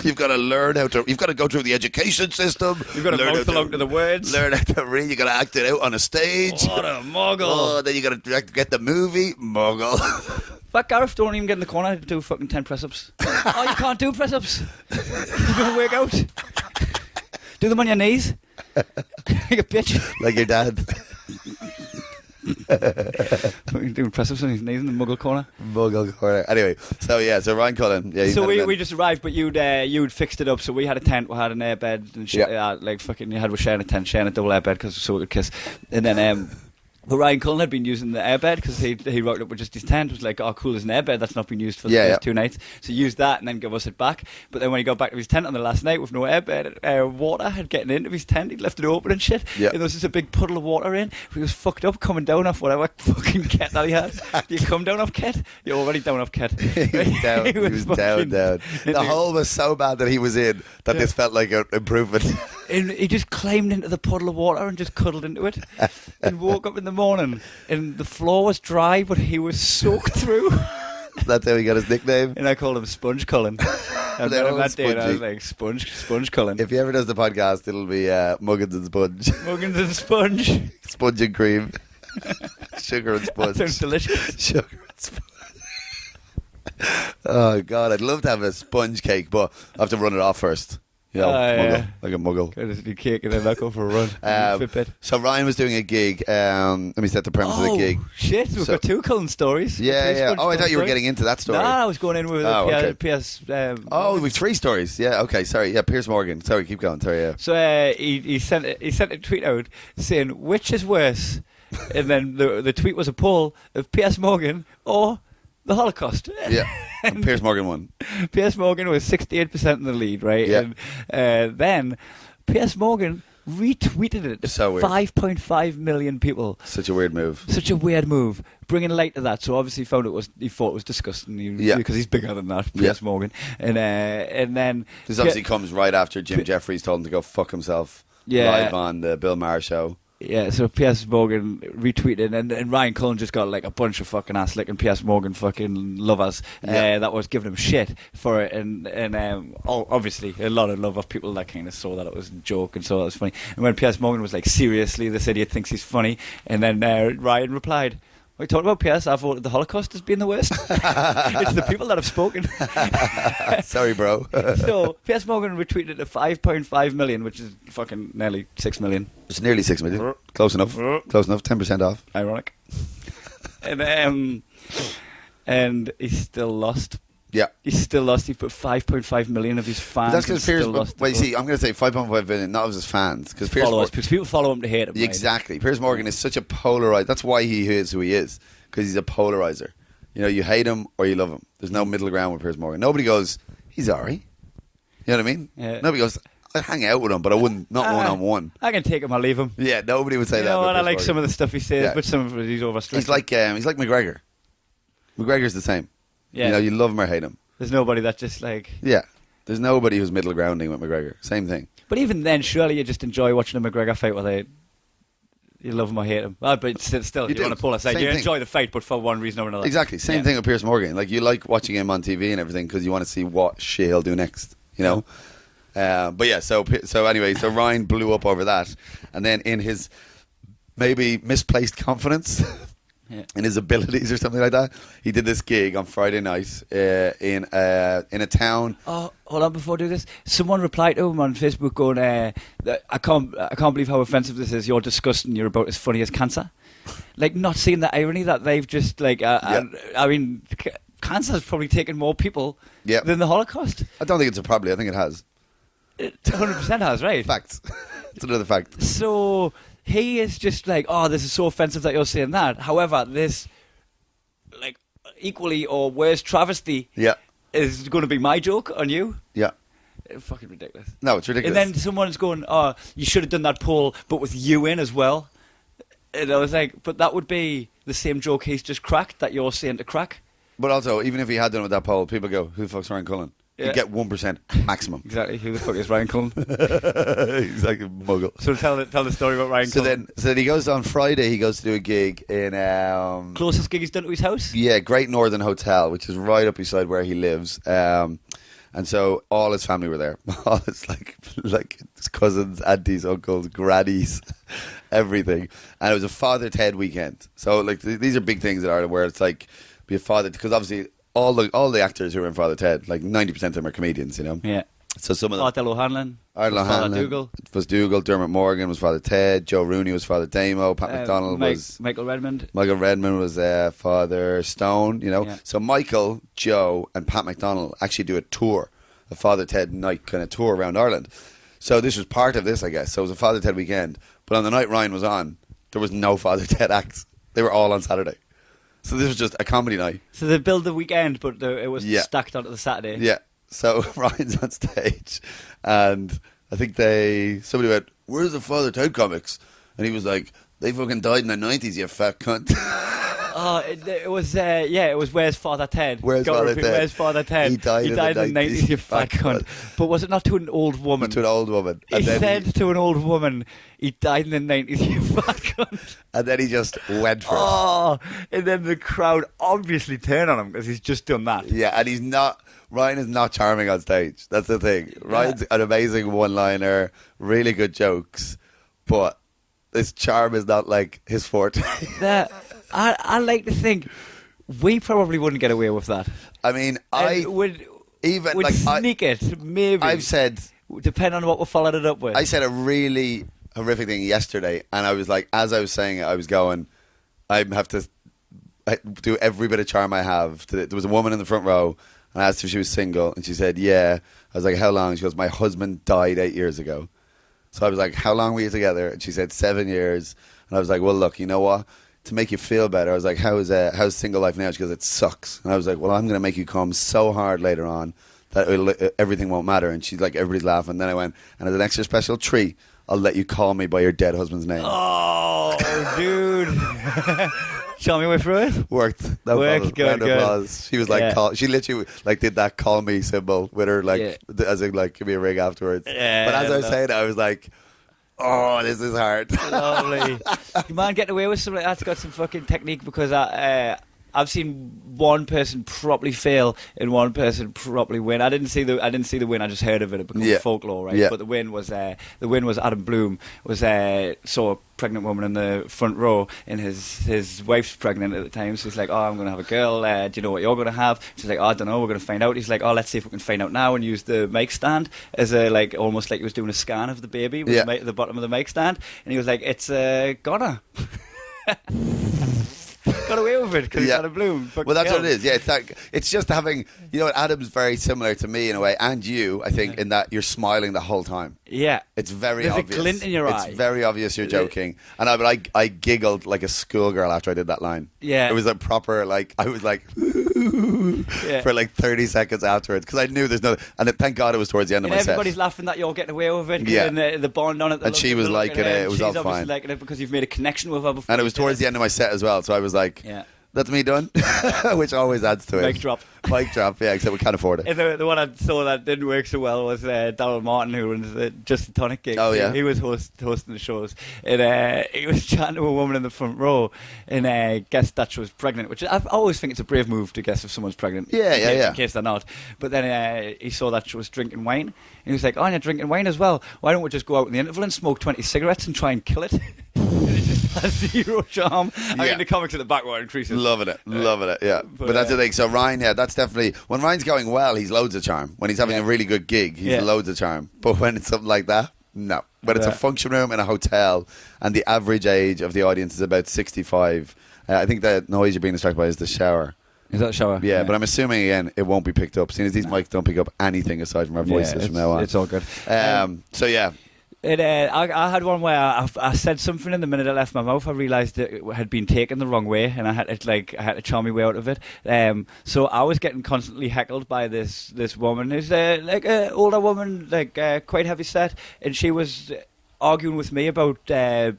You've got to learn how to. You've got to go through the education system. You've got to mouth along to the words. Learn how to read. You've got to act it out on a stage. What a muggle! Oh, then you got to get the movie Muggle. Fuck, Gareth, don't even get in the corner to do fucking 10 press-ups. Oh, you can't do press-ups. You're going to work out. Do them on your knees. Like a bitch. Like your dad. Fucking doing press-ups on his knees in the Muggle corner. Muggle corner. Anyway, so Ryan Cullen. Yeah, so we just arrived, but you'd fixed it up. So we had a tent, we had an airbed, and we're sharing a tent, sharing a double airbed so we could kiss. And then but Ryan Cullen had been using the airbed because he rocked up with just his tent. It was like, oh, cool, there's an airbed that's not been used for the first 2 nights. So he used that and then gave us it back. But then when he got back to his tent on the last night with no airbed, water had gotten into his tent. He'd left it open and shit. Yeah. And there was just a big puddle of water in. He was fucked up coming down off whatever fucking ket that he had. You come down off ket? You're already down off ket. He was down. He was down. The hole was so bad that he was in that this felt like an improvement. And he just climbed into the puddle of water and just cuddled into it. And woke up in the morning and the floor was dry, but he was soaked through. That's how he got his nickname. And I called him Sponge Cullen. And then that day, I was like, Sponge Cullen. If he ever does the podcast, it'll be Muggins and Sponge. Muggins and Sponge. Sponge and cream. Sugar and sponge. That sounds delicious. Sugar and sponge. Oh, God, I'd love to have a sponge cake, but I have to run it off first. Muggle, like a muggle. Kind of cake and then not go for a run. So Ryan was doing a gig. Let me set the premise of the gig. Shit, we've got 2 Cullen stories. Yeah. Oh, I thought you were getting into that story. No, I was going in with PS. We've 3 stories. Yeah, okay, sorry. Yeah, Piers Morgan. Sorry, keep going. Sorry, yeah. So he sent a tweet out saying, which is worse? And then the tweet was a poll of Piers Morgan or the Holocaust. Yeah. And Piers Morgan won. Piers Morgan was 68% in the lead, right? Yeah. And then Piers Morgan retweeted it to 5.5 million people. Such a weird move. Bringing light to that. So obviously he thought it was disgusting. Because he's bigger than that, Piers Morgan. And then this obviously comes right after Jim Jeffries told him to go fuck himself live on the Bill Maher show. Yeah, so Piers Morgan retweeted, and Ryan Cullen just got like a bunch of fucking ass licking Piers Morgan fucking lovers that was giving him shit for it, and obviously a lot of love of people that kind of saw that it was a joke and saw that it was funny. And when Piers Morgan was like, seriously, this idiot thinks he's funny, and then Ryan replied, we talked about Piers. I voted the Holocaust as being the worst. It's the people that have spoken. Sorry, bro. So Piers Morgan retweeted to 5.5 million, which is fucking nearly 6 million. It's nearly 6 million. Close enough. 10% off. Ironic. And he's still lost. Yeah. He's still lost. He put 5.5 million of his fans. But that's because Piers. Well, you see, I'm going to say 5.5 million, not of his fans, because people follow him to hate him. Exactly. Right? Piers Morgan is such a polarizer. That's why he is who he is, because he's a polarizer. You hate him or you love him. There's no middle ground with Piers Morgan. Nobody goes, he's alright. You know what I mean? Yeah. Nobody goes, I'd hang out with him, but I wouldn't, not one-on-one. I can take him or leave him. Yeah, nobody would say You that. know about what? I Chris like Morgan. some of the stuff he says, Yeah. but some of it he's overstressed. He's like McGregor. McGregor's the same. Yeah. You know, you love him or hate him. There's nobody that just like... Yeah. There's nobody who's middle grounding with McGregor. Same thing. But even then, surely you just enjoy watching a McGregor fight where you love him or hate him. But still, you do. want to pull aside. Same You thing. enjoy the fight, but for one reason or another. Exactly. Same Yeah. thing with Piers Morgan. Like, you like watching him on TV and everything because you want to see what shit he'll do next, you know? But yeah, so anyway, so Ryan blew up over that. And then in his maybe misplaced confidence Yeah. in his abilities or something like that, he did this gig on Friday night in a town. Oh, hold on! Before I do this, someone replied to him on Facebook going, that I can't believe how offensive this is. You're disgusting. You're about as funny as cancer." Like, not seeing the irony that they've just like. I mean, cancer has probably taken more people Yeah. than the Holocaust. I don't think it's a probably. I think it has. It 100% has, right? Facts. It's another fact. So he is just like, oh, this is so offensive that you're saying that. However, this, like, equally or worse travesty Yeah. is going to be my joke on you. Yeah. Fucking ridiculous. No, it's ridiculous. And then someone's going, oh, you should have done that poll, but with you in as well. And I was like, but that would be the same joke he's just cracked that you're saying to crack. But also, even if he had done it with that poll, people go, who the fuck's Ryan Cullen? Yeah. You get 1% maximum. Exactly. Who the fuck is Ryan Cullen? He's like a muggle. So tell the story about Ryan So Cullen. then he goes on Friday. He goes to do a gig in Closest gig he's done to his house? Great Northern Hotel, which is right up beside where he lives. And so all his family were there. All his like his cousins, aunties, uncles, grannies, everything. And it was a Father Ted weekend. So like these are big things in Ireland where it's like be a father, because obviously all the actors who are in Father Ted, like 90% of them are comedians, you know. Yeah. So some of them. Ardell O'Hanlon. Ardell Father O'Hanlon Dougal. was Dougal. Dermot Morgan was Father Ted. Joe Rooney was Father Damo. Pat McDonald was... Michael Redmond. Michael Redmond was Father Stone, you know. Yeah. So Michael, Joe and Pat McDonald actually do a tour, a Father Ted night kind of tour around Ireland. So this was part of this, I guess. So it was a Father Ted weekend. But on the night Ryan was on, there was no Father Ted acts. They were all on Saturday. So this was just a comedy night. So they built the weekend, but it was Yeah. stacked onto the Saturday. Yeah. So Ryan's on stage, and I think somebody went, "Where's the Father Ted comics?" And he was like, "They fucking died in the 90s, you fat cunt." Oh, it was Where's Father Ted? Where's Gotta Father repeat, Ted? Where's Father Ted? He died in the 90s, you fat cunt. But was it not to an old woman? To an old woman. He said to an old woman, he died in the 90s, you fat cunt. And then he just went for it. Oh, and then the crowd obviously turned on him because he's just done that. Yeah, and Ryan is not charming on stage. That's the thing. Ryan's an amazing one-liner, really good jokes, but his charm is not like his forte. I like to think we probably wouldn't get away with that. I mean, would like sneak it, maybe. I've said, depending on what we followed it up with. I said a really horrific thing yesterday, and I was like, as I was saying it, I was going, I have to do every bit of charm I have. There was a woman in the front row, and I asked if she was single, and she said, yeah. I was like, how long? She goes, my husband died 8 years ago. So I was like, how long were you together? And she said, 7 years. And I was like, well, look, you know what? To make you feel better, I was like, how's single life now? She goes, it sucks. And I was like, well, I'm going to make you come so hard later on that everything won't matter. And she's like, everybody's laughing. Then I went, and as an extra special treat, I'll let you call me by your dead husband's name. Oh, dude. Show me way through it. Worked. No Worked. problem. Good. Round of applause. She was like, she literally like did that call me symbol with her, like, as in like, give me a ring afterwards. Yeah, but as I was saying it, I was like, oh, this is hard. Lovely. You man getting away with something like that's got some fucking technique, because I've seen one person properly fail and one person properly win. I didn't see the win. I just heard of it. It became folklore, right? Yeah. But the win was Adam Bloom saw a pregnant woman in the front row, and his wife's pregnant at the time. So he's like, "Oh, I'm going to have a girl. Do you know what you're going to have?" She's like, "Oh, I don't know. We're going to find out." He's like, "Oh, let's see if we can find out now," and use the mic stand as almost like he was doing a scan of the baby with the bottom of the mic stand, and he was like, "It's Ghana." Got away with it because he got a Bloom. Well, that's what it is. Yeah, it's just having, you know what, Adam's very similar to me in a way, and you, I think, in that you're smiling the whole time. Yeah. It's very There's obvious. a glint in your eye. It's very obvious you're joking. And I giggled like a schoolgirl after I did that line. Yeah. It was a proper, like, I was like, for like 30 seconds afterwards. Because I knew there's no... And thank God it was towards the end of my set. Everybody's laughing that you're getting away with it. Yeah. And the bond on it. And she was liking it. It was all She's obviously fine. liking it because you've made a connection with her before. And it was towards the end of my set as well. So I was like, Yeah. that's me done. Which always adds to it. Mic drop. Mic drop, yeah, except we can't afford it. And the one I saw that didn't work so well was Darryl Martin, who runs the Just a Tonic gig. Oh, yeah. He was hosting the shows. And he was chatting to a woman in the front row and guessed that she was pregnant, which I always think it's a brave move to guess if someone's pregnant. Yeah. In case they're not. But then he saw that she was drinking wine. And he was like, oh, you're drinking wine as well. Why don't we just go out in the interval and smoke 20 cigarettes and try and kill it? And it just has zero charm. I mean, the comics at the back were increasing. Loving it, yeah. But that's the thing. So Ryan, that's definitely... When Ryan's going well, he's loads of charm. When he's having a really good gig, he's loads of charm. But when it's something like that, no. But it's a function room in a hotel, and the average age of the audience is about 65. I think the noise you're being distracted by is the shower. Is that the shower? Yeah, but I'm assuming, again, it won't be picked up. Seeing as these mics don't pick up anything aside from our voices from now on. It's all good. So, yeah. I had one where I said something, and the minute I left my mouth, I realised it had been taken the wrong way, and I had to charm my way out of it. So I was getting constantly heckled by this woman who's like an older woman, like quite heavy set, and she was arguing with me about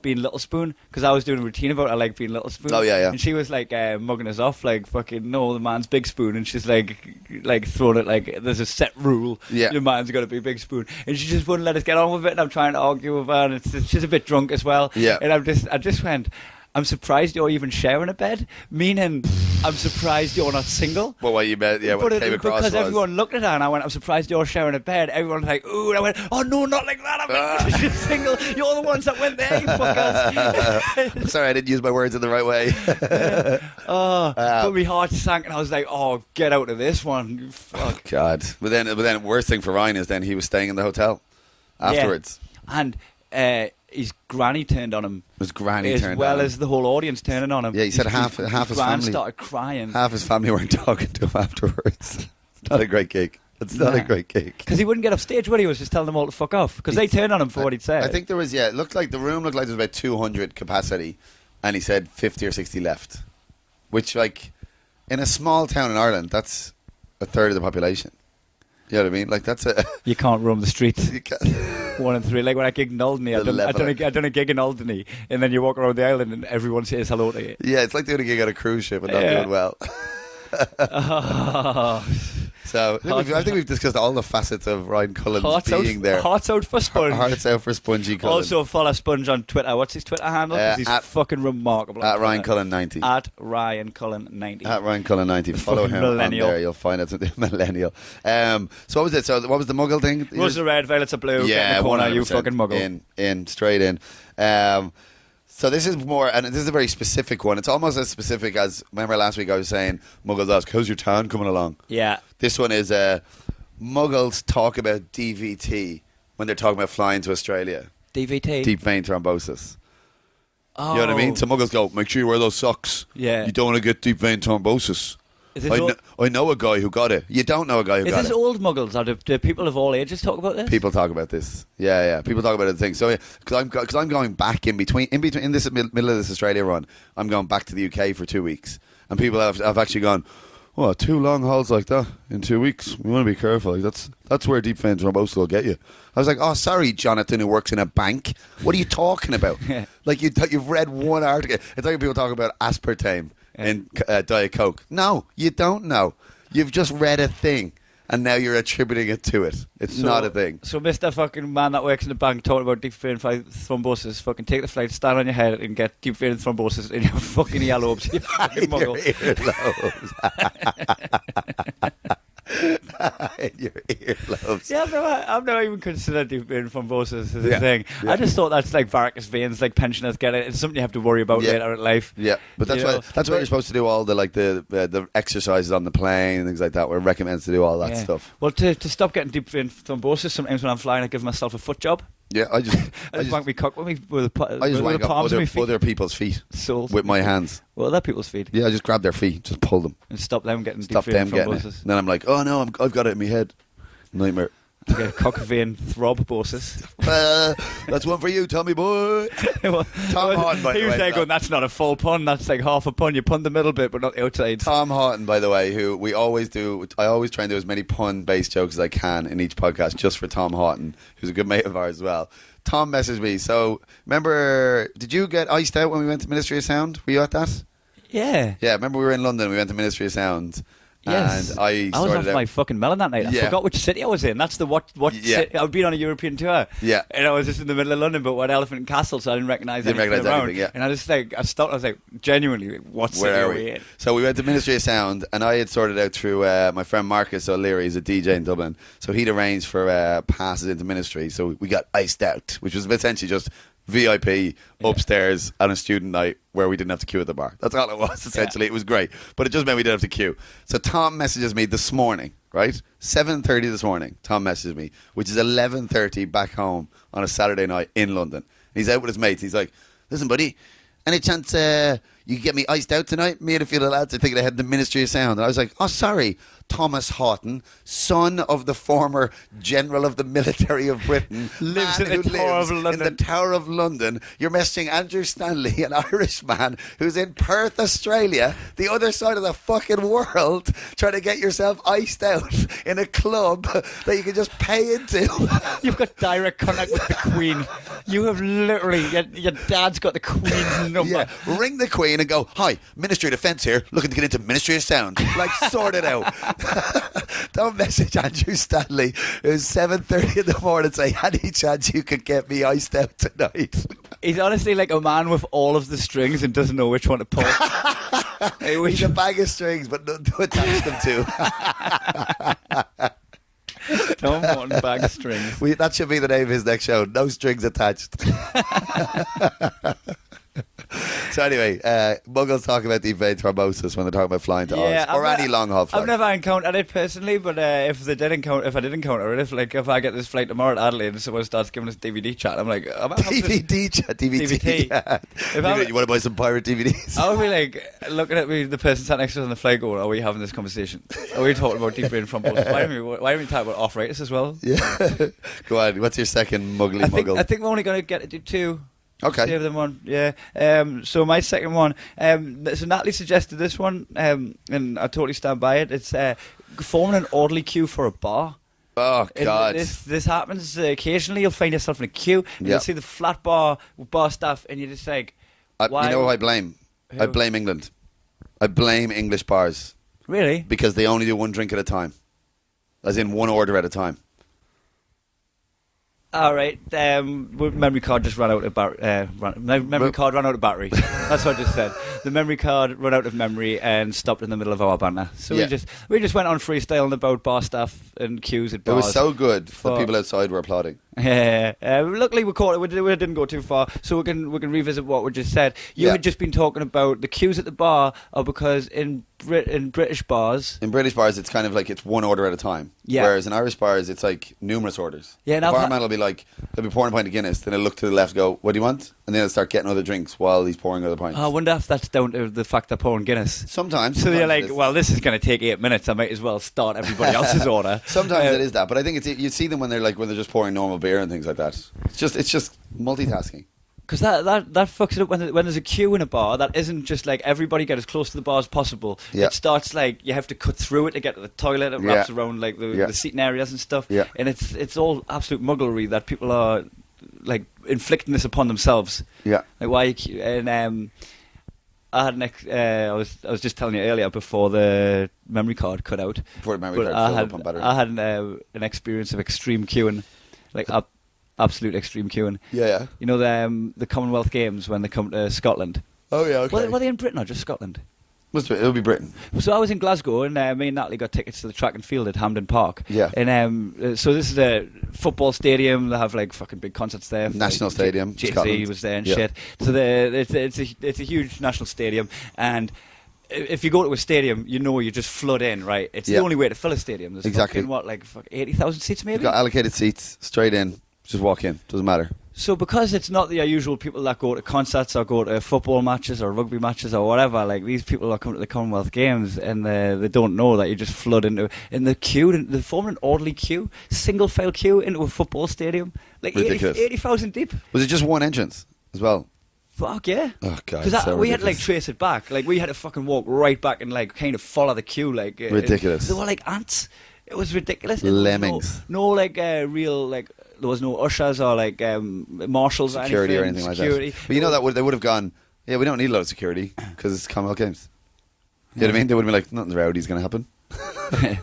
being Little Spoon, because I was doing a routine about I like being Little Spoon. Oh, yeah. And she was like mugging us off, like fucking no, the man's Big Spoon, and she's like throwing it like there's a set rule. Yeah. Your man's got to be Big Spoon, and she just wouldn't let us get on with it. And I'm trying to argue with her, and she's a bit drunk as well. Yeah. And I just went, I'm surprised you're even sharing a bed. Meaning, I'm surprised you're not single. Well, what you bet? Yeah, what came across because was... everyone looked at her and I went, I'm surprised you're sharing a bed. Everyone was like, ooh, and I went, oh no, not like that. I'm not single. You're the ones that went there, you fuckers. Sorry, I didn't use my words in the right way. But my heart sank and I was like, oh, get out of this one. You fuck. God. But then worst thing for Ryan is then he was staying in the hotel afterwards. Yeah. And his granny turned on him. His granny as turned well on him. as the whole audience turning on him. Yeah, he said half his his gran family started crying. Half his family weren't talking to him afterwards. It's not a great gig. It's not a great gig. Because he wouldn't get off stage when he was just telling them all to fuck off. Because they turned on him for what he'd said. I think there was, it looked like the room looked like there was about 200 capacity, and he said 50 or 60 left. Which, like, in a small town in Ireland, that's a third of the population. You know what I mean? Like, that's a... You can't roam the streets. You can't. 1 and 3. Like when I gigged in Alderney, I done a gig in Alderney, and then you walk around the island and everyone says hello to you. Yeah, it's like doing a gig on a cruise ship and not doing well. So I think we've discussed all the facets of Ryan Cullen's being there. Hearts out for Sponge. Hearts out for Spongy Cullen. Also follow Sponge on Twitter. What's his Twitter handle? 'Cause he's fucking remarkable. At Ryan Cullen 90. At Ryan Cullen 90. At Ryan Cullen 90. Follow him millennial. On there. You'll find out something millennial. So what was it? So what was the Muggle thing? Rose the red, violets are blue. Yeah, get in the corner, 100%. you fucking Muggle. In straight in. So this is more, and this is a very specific one. It's almost as specific as, remember last week I was saying, Muggles ask, how's your tan coming along? Yeah. This one is, Muggles talk about DVT when they're talking about flying to Australia. DVT? Deep vein thrombosis. Oh. You know what I mean? So Muggles go, make sure you wear those socks. Yeah. You don't want to get deep vein thrombosis. I know a guy who got it. You don't know a guy who got it. Is this old Muggles? Or do people of all ages talk about this? People talk about this. Yeah. People talk about the thing. So, because I'm going back in this middle of this Australia run, I'm going back to the UK for 2 weeks, and people have actually gone, oh, 2 long hauls like that in 2 weeks. We want to be careful. Like, that's where deep vein thrombosis will get you. I was like, oh, sorry, Jonathan, who works in a bank. What are you talking about? Like you've read one article. It's like people talk about aspartame in Diet Coke. No, you don't know. You've just read a thing, and now you're attributing it to it. It's not a thing. So Mr. fucking man that works in the bank talking about deep vein thrombosis, fucking take the flight, stand on your head and get deep vein thrombosis in your fucking earlobes. You fucking Muggle. In your earlobes. Yeah, I've never even considered deep vein thrombosis as a thing. Yeah. I just thought that's like varicose veins, like pensioners get it. It's something you have to worry about later in life. Yeah, but that's why you're supposed to do all the exercises on the plane and things like that. Where it recommends to do all that stuff. Well, to stop getting deep vein thrombosis, sometimes when I'm flying, I give myself a foot job. Yeah, I just wank me cock with me with I just wank the palms of my feet. other people's feet Soles. with my hands. Well, other people's feet. Yeah, I just grab their feet, just pull them, and stop them getting stop deep them vein getting thrombosis. it. And then I'm like, oh no, I've got it in my head. Nightmare. get cock vein thrombosis. That's one for you, Tommy boy. Tom Horton, by the way. He was there going, that's not a full pun, that's like half a pun. You pun the middle bit, but not the outside. Tom Horton, by the way, who we always do. I always try and do as many pun-based jokes as I can in each podcast, just for Tom Horton, who's a good mate of ours as well. Tom messaged me. So, remember, did you get iced out when we went to Ministry of Sound? Were you at that? Yeah. Yeah, remember we were in London, we went to Ministry of Sound. Yes. And I was off my fucking melon that night. I forgot which city I was in. That's the what city. I'd been on a European tour. Yeah. And I was just in the middle of London, but we're at Elephant and Castle, so I didn't recognise anything around. Yeah. And I just I stopped. I was like, genuinely, what city are we in? So we went to Ministry of Sound, and I had sorted out through my friend Marcus O'Leary. He's a DJ in Dublin. So he'd arranged for passes into Ministry. So we got iced out, which was essentially just VIP upstairs on a student night where we didn't have to queue at the bar. That's all it was, essentially. It was great. But it just meant we didn't have to queue. So Tom messages me this morning, right? 7:30 this morning, Tom messages me, which is 11:30 back home on a Saturday night in London. He's out with his mates. He's like, listen, buddy, any chance you can get me iced out tonight? Me and a few of the lads are thinking ahead the Ministry of Sound. And I was like, oh, sorry, Thomas Houghton, son of the former General of the Military of Britain, lives in the Tower of London. You're messaging Andrew Stanley, an Irishman who's in Perth, Australia, the other side of the fucking world, trying to get yourself iced out in a club that you can just pay into. You've got direct contact with the Queen. You have literally, your dad's got the Queen's number. Yeah, ring the Queen and go, hi, Ministry of Defence here, looking to get into Ministry of Sound. Like, sort it out. Don't message Andrew Stanley. It was 7:30 in the morning. Say, any chance you could get me iced out tonight? He's honestly like a man with all of the strings and doesn't know which one to pull. He's a bag of strings, but nothing to attach them to. Tom Horton, bag of strings. That should be the name of his next show. No strings attached. So anyway, muggles talk about deep vein thrombosis when they're talking about flying to Oz or any long haul flight. I've never encountered it personally, but if I did encounter it, if I get this flight tomorrow to Adelaide and someone starts giving us DVD chat, I'm like, DVD chat, DVD. Yeah. You want to buy some pirate DVDs? I would be like looking at me, the person sat next to us on the flight, going, "Are we having this conversation? Are we talking about deep vein thrombosis? Why are we talking about arthritis as well?" Yeah. Go on. What's your second muggle? I think we're only going to get to do two. Okay. Save them one, yeah. So my second one, so Natalie suggested this one, and I totally stand by it. It's forming an orderly queue for a bar. Oh, God. This happens occasionally. You'll find yourself in a queue, and you'll see the flat bar with bar staff, and you're just like, why? You know who I blame? Who? I blame England. I blame English bars. Really? Because they only do one drink at a time. As in one order at a time. All right. Memory card just ran out of memory card ran out of battery. That's what I just said. The memory card ran out of memory and stopped in the middle of our banter. So we just went on freestyling about bar staff and queues at bars. It was so good. The people outside were applauding. Yeah. Luckily we caught it. We didn't go too far, so we can revisit what we just said. You had just been talking about the queues at the bar are because in British bars. In British bars, it's kind of like it's one order at a time. Yeah. Whereas in Irish bars, it's like numerous orders. Yeah. The barman will be like, he'll be pouring a pint of Guinness, then he'll look to the left, go, "What do you want?" And then he'll start getting other drinks while he's pouring other pints. I wonder if that's down to the fact they're pouring Guinness. Sometimes. So you're like, well, this is going to take 8 minutes. I might as well start everybody else's order. Sometimes it is that, but I think you see them when they're just pouring normal beer and things like that. It's just multitasking. Because that fucks it up when there's a queue in a bar. That isn't just like everybody get as close to the bar as possible. Yeah. It starts like you have to cut through it to get to the toilet. It wraps around like the seating areas and stuff. Yeah. And it's all absolute mugglery that people are like inflicting this upon themselves. Yeah. Like why? And I had I was just telling you earlier before the memory card cut out. Before the memory card filled up on battery. I had an experience of extreme queuing, like absolute extreme queuing. Yeah. You know the Commonwealth Games when they come to Scotland. Oh yeah. Okay. Were they in Britain or just Scotland? It'll be Britain. So I was in Glasgow and me and Natalie got tickets to the track and field at Hampden Park. Yeah. And so this is a football stadium. They have like fucking big concerts there. National Stadium. Jay-Z Scotland. was there and shit. So it's a huge national stadium, and if you go to a stadium, you just flood in, right? It's the only way to fill a stadium. There's exactly. fucking, 80,000 seats maybe? You've got allocated seats, straight in, just walk in, doesn't matter. So because it's not the usual people that go to concerts or go to football matches or rugby matches or whatever, like these people are coming to the Commonwealth Games and they don't know that you just flood in the queue, and they form an orderly queue, single file queue into a football stadium, like 80,000 deep. Was it just one entrance as well? Fuck yeah. Oh god. Because So we had to like ridiculous. trace it back. Like we had to fucking walk right back and like kind of follow the queue. Like Ridiculous. They were like ants. It was ridiculous. Lemmings. No like real like. There was no ushers or like marshals Security or or anything. anything like that. But you know that they would have gone. Yeah, we don't need a lot of security because it's Commonwealth Games. You know what I mean? They would have been like, nothing rowdy's going to happen.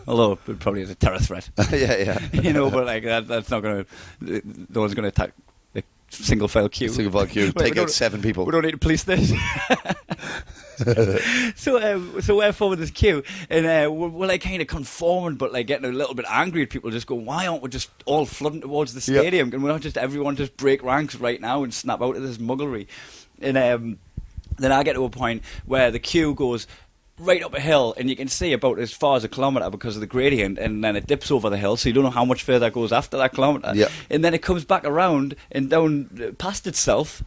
Although it probably is a terror threat. yeah. You know, but like that's not going to. No one's going to attack the single file queue. Single file queue. Wait, Take out 7 people. We don't need to police this. So we're forming this queue, and we're like kind of conforming, but like getting a little bit angry at people. Just going, why aren't we just all flooding towards the stadium? Can we not just everyone just break ranks right now and snap out of this mugglery? And then I get to a point where the queue goes right up a hill, and you can see about as far as a kilometre because of the gradient, and then it dips over the hill, so you don't know how much further it goes after that kilometre. Yeah. And then it comes back around and down past itself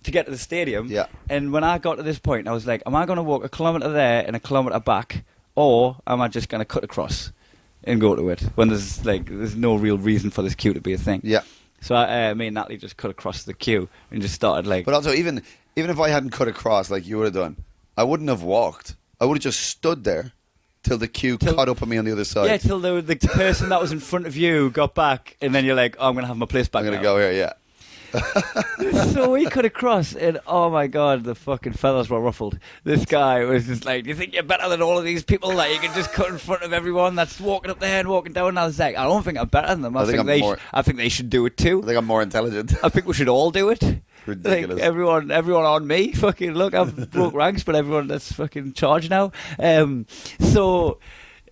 to get to the stadium. Yeah. And when I got to this point, I was like, am I going to walk a kilometre there and a kilometre back, or am I just going to cut across and go to it when there's no real reason for this queue to be a thing? Yeah. So me and Natalie just cut across the queue and just started like... But also, even if I hadn't cut across like you would have done, I wouldn't have walked. I would have just stood there till the queue caught up on me on the other side. Yeah, till the person that was in front of you got back, and then you're like, oh, I'm going to have my place back I'm going to now. go here, yeah. So we cut across, and oh my god, the fucking feathers were ruffled. This guy was just like, "Do you think you're better than all of these people? Like you can just cut in front of everyone that's walking up there and walking down?" And I was like, "I don't think I'm better than them. I think they should do it too. I think I'm more intelligent. I think we should all do it." Ridiculous. Like everyone on me. Fucking look, I've broke ranks, but everyone that's fucking charged now. So.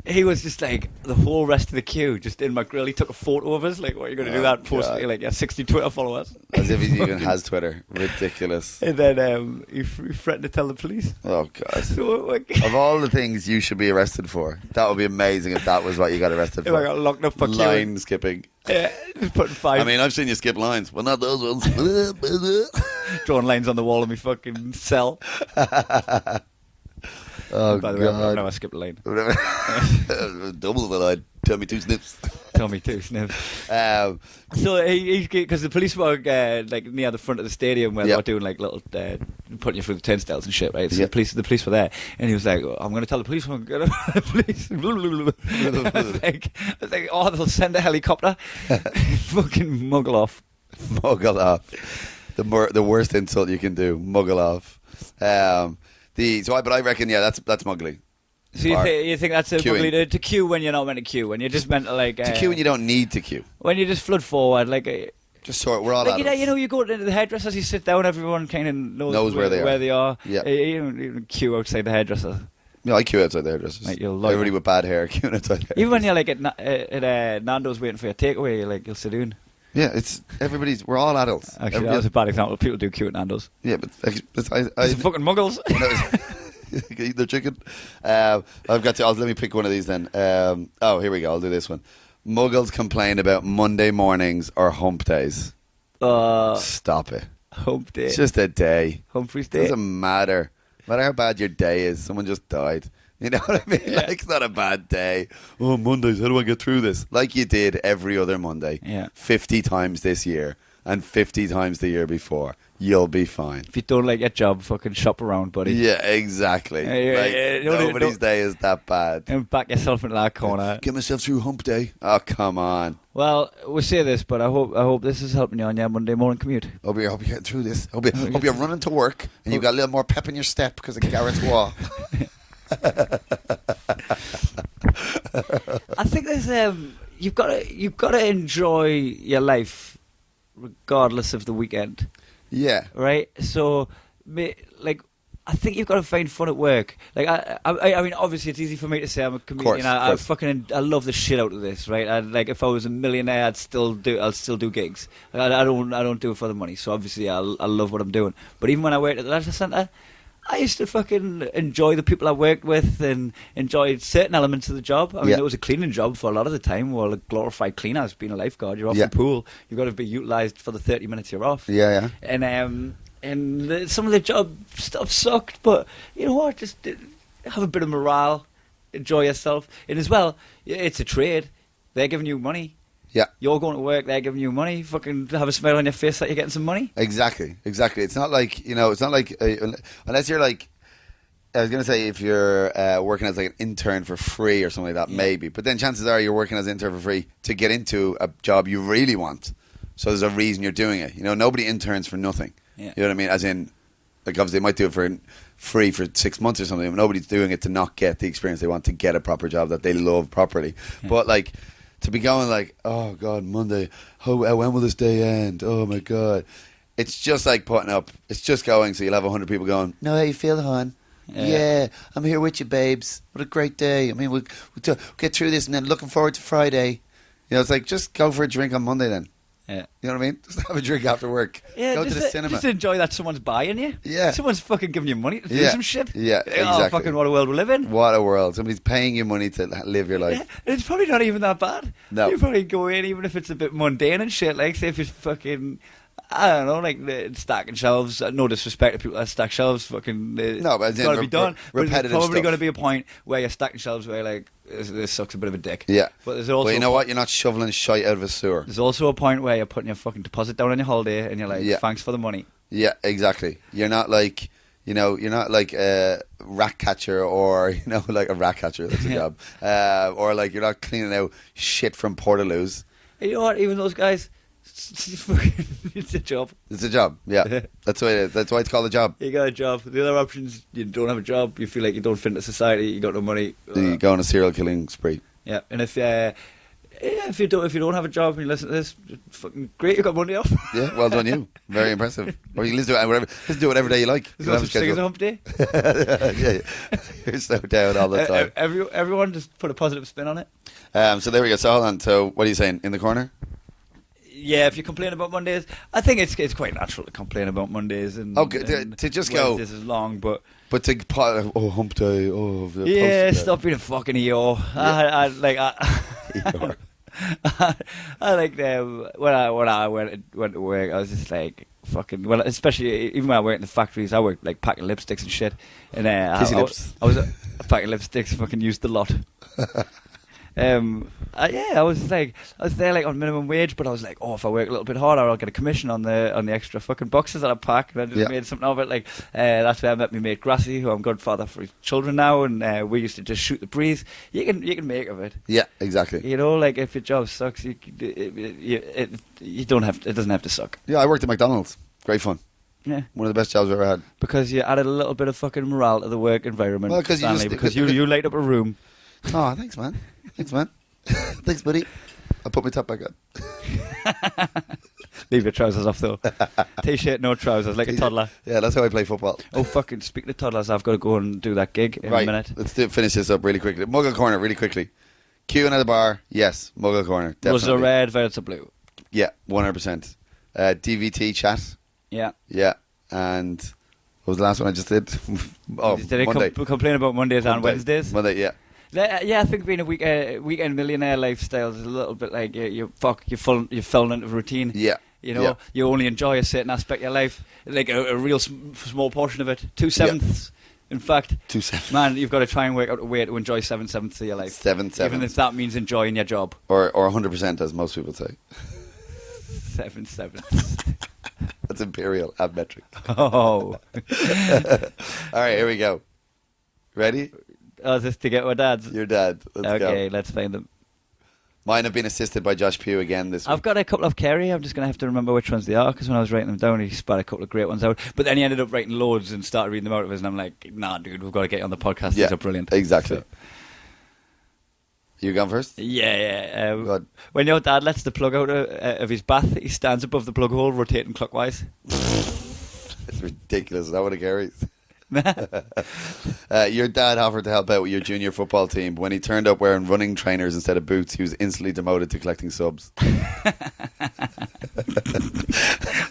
He was just like the whole rest of the queue, just in my grill. He took a photo of us. Like, what are you going to do that? Post it, like 60 Twitter followers. As if he even has Twitter. Ridiculous. And then he threatened to tell the police. Oh, God. So, Of all the things you should be arrested for, that would be amazing if that was what you got arrested if for. I got locked up for Line skipping. Yeah, just putting 5. I mean, I've seen you skip lines, but not those ones. drawing lines on the wall of my fucking cell. Oh, By the way, I've God. never skipped a lane. Double the line. Tell me 2 snips. Tell me too, Sniff. So because the police were like near the front of the stadium where they were doing like little putting you through the turnstiles and shit, right? So the police were there, and he was like, "I'm going to tell the police. I'm going to the police." I was like, "Oh, they'll send a helicopter." Fucking muggle off. Muggle off. The worst insult you can do. Muggle off. But I reckon, that's muggly. So you think that's a Queuing. muggly to queue when you're not meant to queue, when you're just meant to like... To queue when you don't need to queue. When you just flood forward, like... Just sort. We're all like adults. you know, you go into the hairdressers, you sit down, everyone kind of knows where they are. Yeah. Yeah. You don't even queue outside the hairdresser. Yeah, I queue outside there. Just Like, you'll like everybody it. with bad hair queuing outside there. Even when you're like at Nando's waiting for your takeaway, you'll sit down. Yeah, we're all adults. Actually, that was a bad example. People do queue at Nando's. Yeah, but It's fucking muggles. Eat their chicken. Let me pick one of these then. Here we go. I'll do this one. Muggles complain about Monday mornings or hump days. Stop it. Hump day. It's just a day. Humphries It day. doesn't matter. No matter how bad your day is, someone just died. You know what I mean? Yeah. Like, it's not a bad day. Oh, Mondays, how do I get through this? Like you did every other Monday. Yeah. 50 times this year and 50 times the year before. You'll be fine. If you don't like your job, fucking shop around, buddy. Yeah, exactly. Nobody's day is that bad. And back yourself into that corner. Get myself through hump day. Oh, come on. Well, we say this, but I hope this is helping you on your Monday morning commute. Hope you're getting through this. Hope you're running to work and you've got a little more pep in your step because of Garrett's Wall. I think there's you've got to enjoy your life regardless of the weekend, Yeah. right? So, like, I think you've got to find fun at work. Like, I mean, obviously, it's easy for me to say I'm a comedian. Of course. I love the shit out of this, right? Like, if I was a millionaire, I'll still do gigs. I don't do it for the money. So obviously, I love what I'm doing. But even when I worked at the leisure centre, I used to fucking enjoy the people I worked with and enjoyed certain elements of the job. I mean, Yeah. it was a cleaning job for a lot of the time. Well, a glorified cleaner, being a lifeguard. You're off Yeah. the pool. You've got to be utilised for the 30 minutes you're off. Yeah. And some of the job stuff sucked, but you know what? Just have a bit of morale, enjoy yourself, and as well, it's a trade. They're giving you money. Yeah. You're going to work. They're giving you money. Fucking have a smile on your face that you're getting some money. Exactly. It's not like, it's not like, unless you're like, I was going to say if you're working as like an intern for free or something like that, maybe. But then chances are you're working as an intern for free to get into a job you really want. So there's a reason you're doing it. Nobody interns for nothing. Yeah. You know what I mean? As in, like obviously they might do it for free for 6 months or something, but nobody's doing it to not get the experience they want, to get a proper job that they love properly. Yeah. But like, to be going like, oh God, Monday, when will this day end? Oh my God. It's just like putting up, it's just going, so you'll have 100 people going, no, how you feel, hon? Yeah, I'm here with you, babes. What a great day. I mean, we'll get through this and then looking forward to Friday. It's like, just go for a drink on Monday then. Yeah. You know what I mean? Just have a drink after work. Yeah, go to the cinema. Just enjoy that someone's buying you. Yeah. Someone's fucking giving you money to do some shit. Yeah, Oh, exactly. fucking what a world we live in. What a world. Somebody's paying you money to live your life. Yeah, it's probably not even that bad. No. You probably go in, even if it's a bit mundane and shit, like, say if it's fucking, I don't know, like stacking shelves. No disrespect to people that stack shelves, fucking, No, but it's got to be done. But repetitive there's probably stuff. going to be a point where you're stacking shelves where you're like, this sucks a bit of a dick. Yeah. But there's also Well, you know what? You're not shoveling shite out of a sewer. There's also a point where you're putting your fucking deposit down on your holiday and you're like, thanks for the money. Yeah, exactly. You're not like, you're not like a rat catcher or, like a rat catcher. That's a job. Or like you're not cleaning out shit from Portaloos. And you know what? Even those guys, it's a job. It's a job. Yeah. That's what it is. That's why it's called a job. You got a job. The other options, you don't have a job. You feel like you don't fit into society. You got no money. You go on a serial killing spree. Yeah, and if you don't have a job and you listen to this, fucking great, you got money off. Yeah, well done you. Very impressive. Or you can listen to it whatever day you like. There's no such thing as a hump day. Yeah. You're so down all the time. Everyone just put a positive spin on it. So there we go. So hold on. So what are you saying? In the corner? Yeah, if you complain about Mondays, I think it's quite natural to complain about Mondays and to just go. This is long, but to hump day. Oh, yeah, stop being a fucking EO. I like when I went to work, I was just like fucking. Well, especially even when I worked in the factories, I worked like packing lipsticks and shit. And Kissy lips. I was packing lipsticks, fucking used a lot. I was there like on minimum wage, but I was like, oh, if I work a little bit harder, I'll get a commission on the extra fucking boxes that I pack. And I just made something of it. Like that's where I met my mate Grassy, who I'm godfather for his children now, and we used to just shoot the breeze. You can make of it. Yeah, exactly. Like if your job sucks, you don't have. It doesn't have to suck. Yeah, I worked at McDonald's. Great fun. Yeah, one of the best jobs I've ever had. Because you added a little bit of fucking morale to the work environment. Well, because you light up a room. Oh, thanks, man. Thanks, buddy. I'll put my top back on. Leave your trousers off, though. T-shirt, no trousers, like a toddler. Yeah, that's how I play football. Oh, fucking, speaking of toddlers, I've got to go and do that gig in a minute. Let's finish this up really quickly. Muggle Corner, really quickly. Queuing at the bar, yes. Muggle Corner, definitely. Was a red, Verts a blue. Yeah, 100%. DVT chat. Yeah. Yeah, and what was the last one I just did? Did Monday. Complain about Mondays and Wednesdays? Monday, yeah. Yeah, I think being a weekend millionaire lifestyle is a little bit like you're falling into routine. Yeah. You only enjoy a certain aspect of your life, like a real small portion of it. 2/7. In fact, 2/7. Man, you've got to try and work out a way to enjoy 7/7 of your life. 7/7. Even if that means enjoying your job. Or 100%, as most people say. 7/7. That's imperial, ab metric. Oh. All right, here we go. Ready? Oh, is this to get our dads? Your dad. Let's go. Okay, let's find them. Mine have been assisted by Josh Pugh again this week. I've got a couple of Kerry. I'm just going to have to remember which ones they are, because when I was writing them down, he spat a couple of great ones out. But then he ended up writing loads and started reading them out of us, and I'm like, nah, dude, we've got to get you on the podcast. Yeah, these are brilliant. Exactly. So. You gone first? Yeah. When your dad lets the plug out of his bath, he stands above the plug hole, rotating clockwise. It's ridiculous. Is that what it carries? Your dad offered to help out with your junior football team. When he turned up wearing running trainers instead of boots, he was instantly demoted to collecting subs.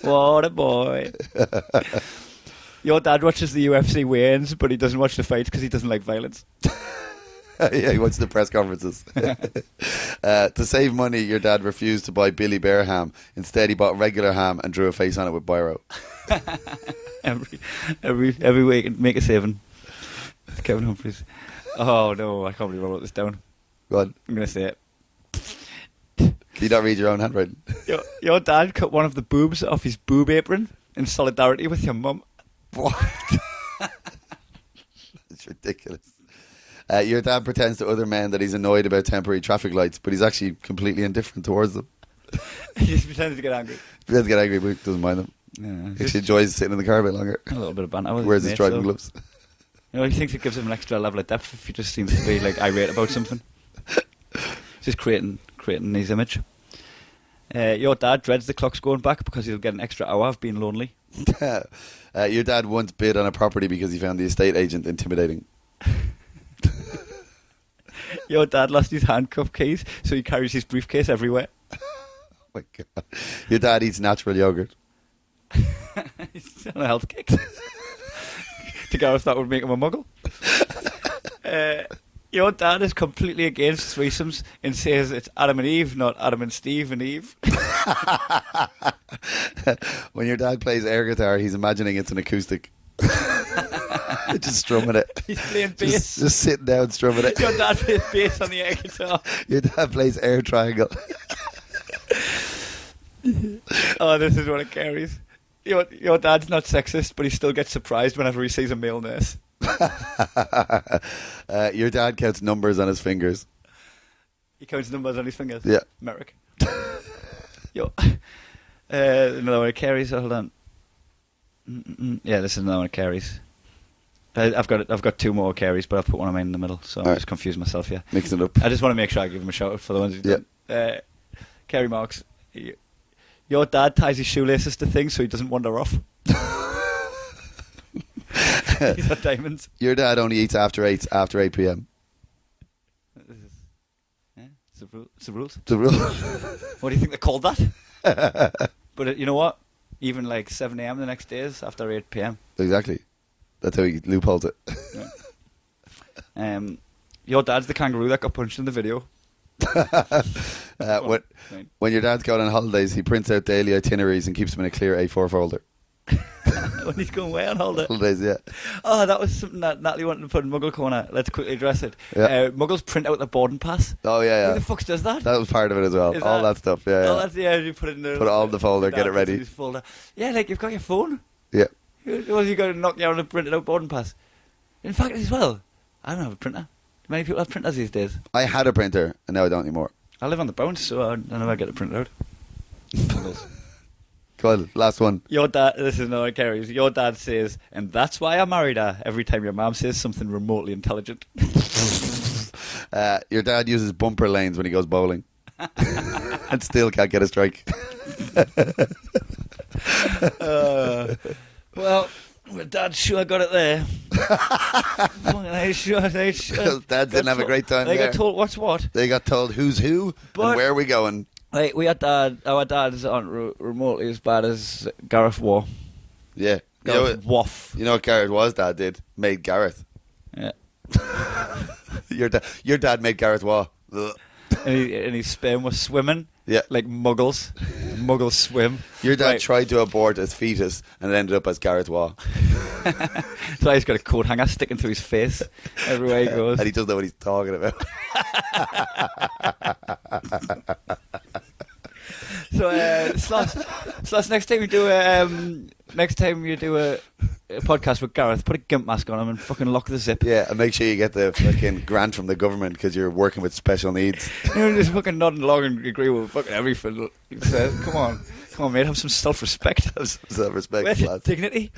What a boy. Your dad watches the UFC weigh-ins, but he doesn't watch the fights because he doesn't like violence. Yeah, he watches the press conferences. To save money, your dad refused to buy Billy Bear ham. Instead, he bought regular ham and drew a face on it with biro. every week, make a saving. Kevin Humphries. Oh no, I can't believe I wrote this down. Go on. I'm going to say it. Can you not read your own handwriting? Your dad cut one of the boobs off his boob apron in solidarity with your mum. What? It's ridiculous. Your dad pretends to other men that he's annoyed about temporary traffic lights, but he's actually completely indifferent towards them. He just pretends to get angry. He doesn't get angry, but he doesn't mind them. Yeah, He actually enjoys sitting in the car a bit longer. a little bit of banter with Wears his his mate, driving gloves. You know, he thinks it gives him an extra level of depth if he just seems to be like irate about something. Just creating his image. Your dad dreads the clocks going back because he'll get an extra hour of being lonely. Your dad once bid on a property because he found the estate agent intimidating. Your dad lost his handcuff keys, so he carries his briefcase everywhere. Oh my God. Your dad eats natural yogurt. He's on a health kick. To Gareth, that would make him a muggle. Your dad is completely against threesomes and says it's Adam and Eve, not Adam and Steve and Eve. When your dad plays air guitar, he's imagining it's an acoustic. Just strumming it. He's playing bass. Just sitting down strumming it. Your dad plays bass on the air guitar. Your dad plays air triangle. Oh, this is what it carries. Your dad's not sexist, but he still gets surprised whenever he sees a male nurse. Your dad counts numbers on his fingers. He counts numbers on his fingers. Yeah. Merrick. Another one it carries. Hold on. Yeah, this is another one it carries. I've got two more carries, but I've put one of mine in the middle, so I'm just confused myself here. Mixing it up. I just want to make sure I give him a shout out for the ones who've done. Kerry Marks. Your dad ties his shoelaces to things so he doesn't wander off. He's got diamonds. Your dad only eats after 8 p.m. It's the rules. The rule. What do you think they called that? But you know what? Even like 7 a.m. the next day is after 8 p.m. Exactly. That's how he loopholed it. Yeah. Your dad's the kangaroo that got punched in the video. When your dad's going on holidays, he prints out daily itineraries and keeps them in a clear A4 folder. When he's going away on holiday. Holidays, yeah. Oh, that was something that Natalie wanted to put in Muggle Corner. Let's quickly address it. Yeah. Muggles print out the boarding pass. Oh, yeah. Who the fuck does that? That was part of it as well. All that stuff, yeah. Oh, that's, yeah, you put it in the... Put it all in the folder, get it ready. Folder. Yeah, like, you've got your phone. Yeah. Well, you got to knock down a printed out boarding pass. In fact, as well, I don't have a printer. Many people have printers these days. I had a printer, and now I don't anymore. I live on the bounce, so I never get it printed out. Go on, last one. Your dad, this is no one carries. Your dad says, and that's why I married her, every time your mom says something remotely intelligent. Your dad uses bumper lanes when he goes bowling. And still can't get a strike. Well, my dad sure got it there. Dad didn't have a great time They there. got told what's what. They got told who's who and where are we going. Like, our dads aren't remotely as bad as Gareth War. Yeah. Gareth Waff. You know what Gareth was dad did? Made Gareth. Yeah. Your dad made Gareth Waugh. And his sperm was swimming. Yeah. Like muggles. Muggles swim. Your dad tried to abort as fetus and it ended up as Gareth Waugh. So he's got a coat hanger sticking through his face everywhere he goes. And he doesn't know what he's talking about. So, Sloss, next time you do a podcast with Gareth, put a gimp mask on him and fucking lock the zip. Yeah, and make sure you get the fucking grant from the government because you're working with special needs. You know, just fucking nodding along and agree with fucking everything he says. Come on, mate, have some self-respect. Have some self-respect, Where's lads. Dignity.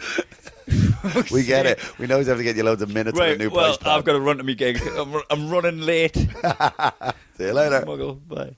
We get it. We know he's having to get you loads of minutes on a new price plan. I've got to run to me gig. I'm running late. See you later. Muggle, bye.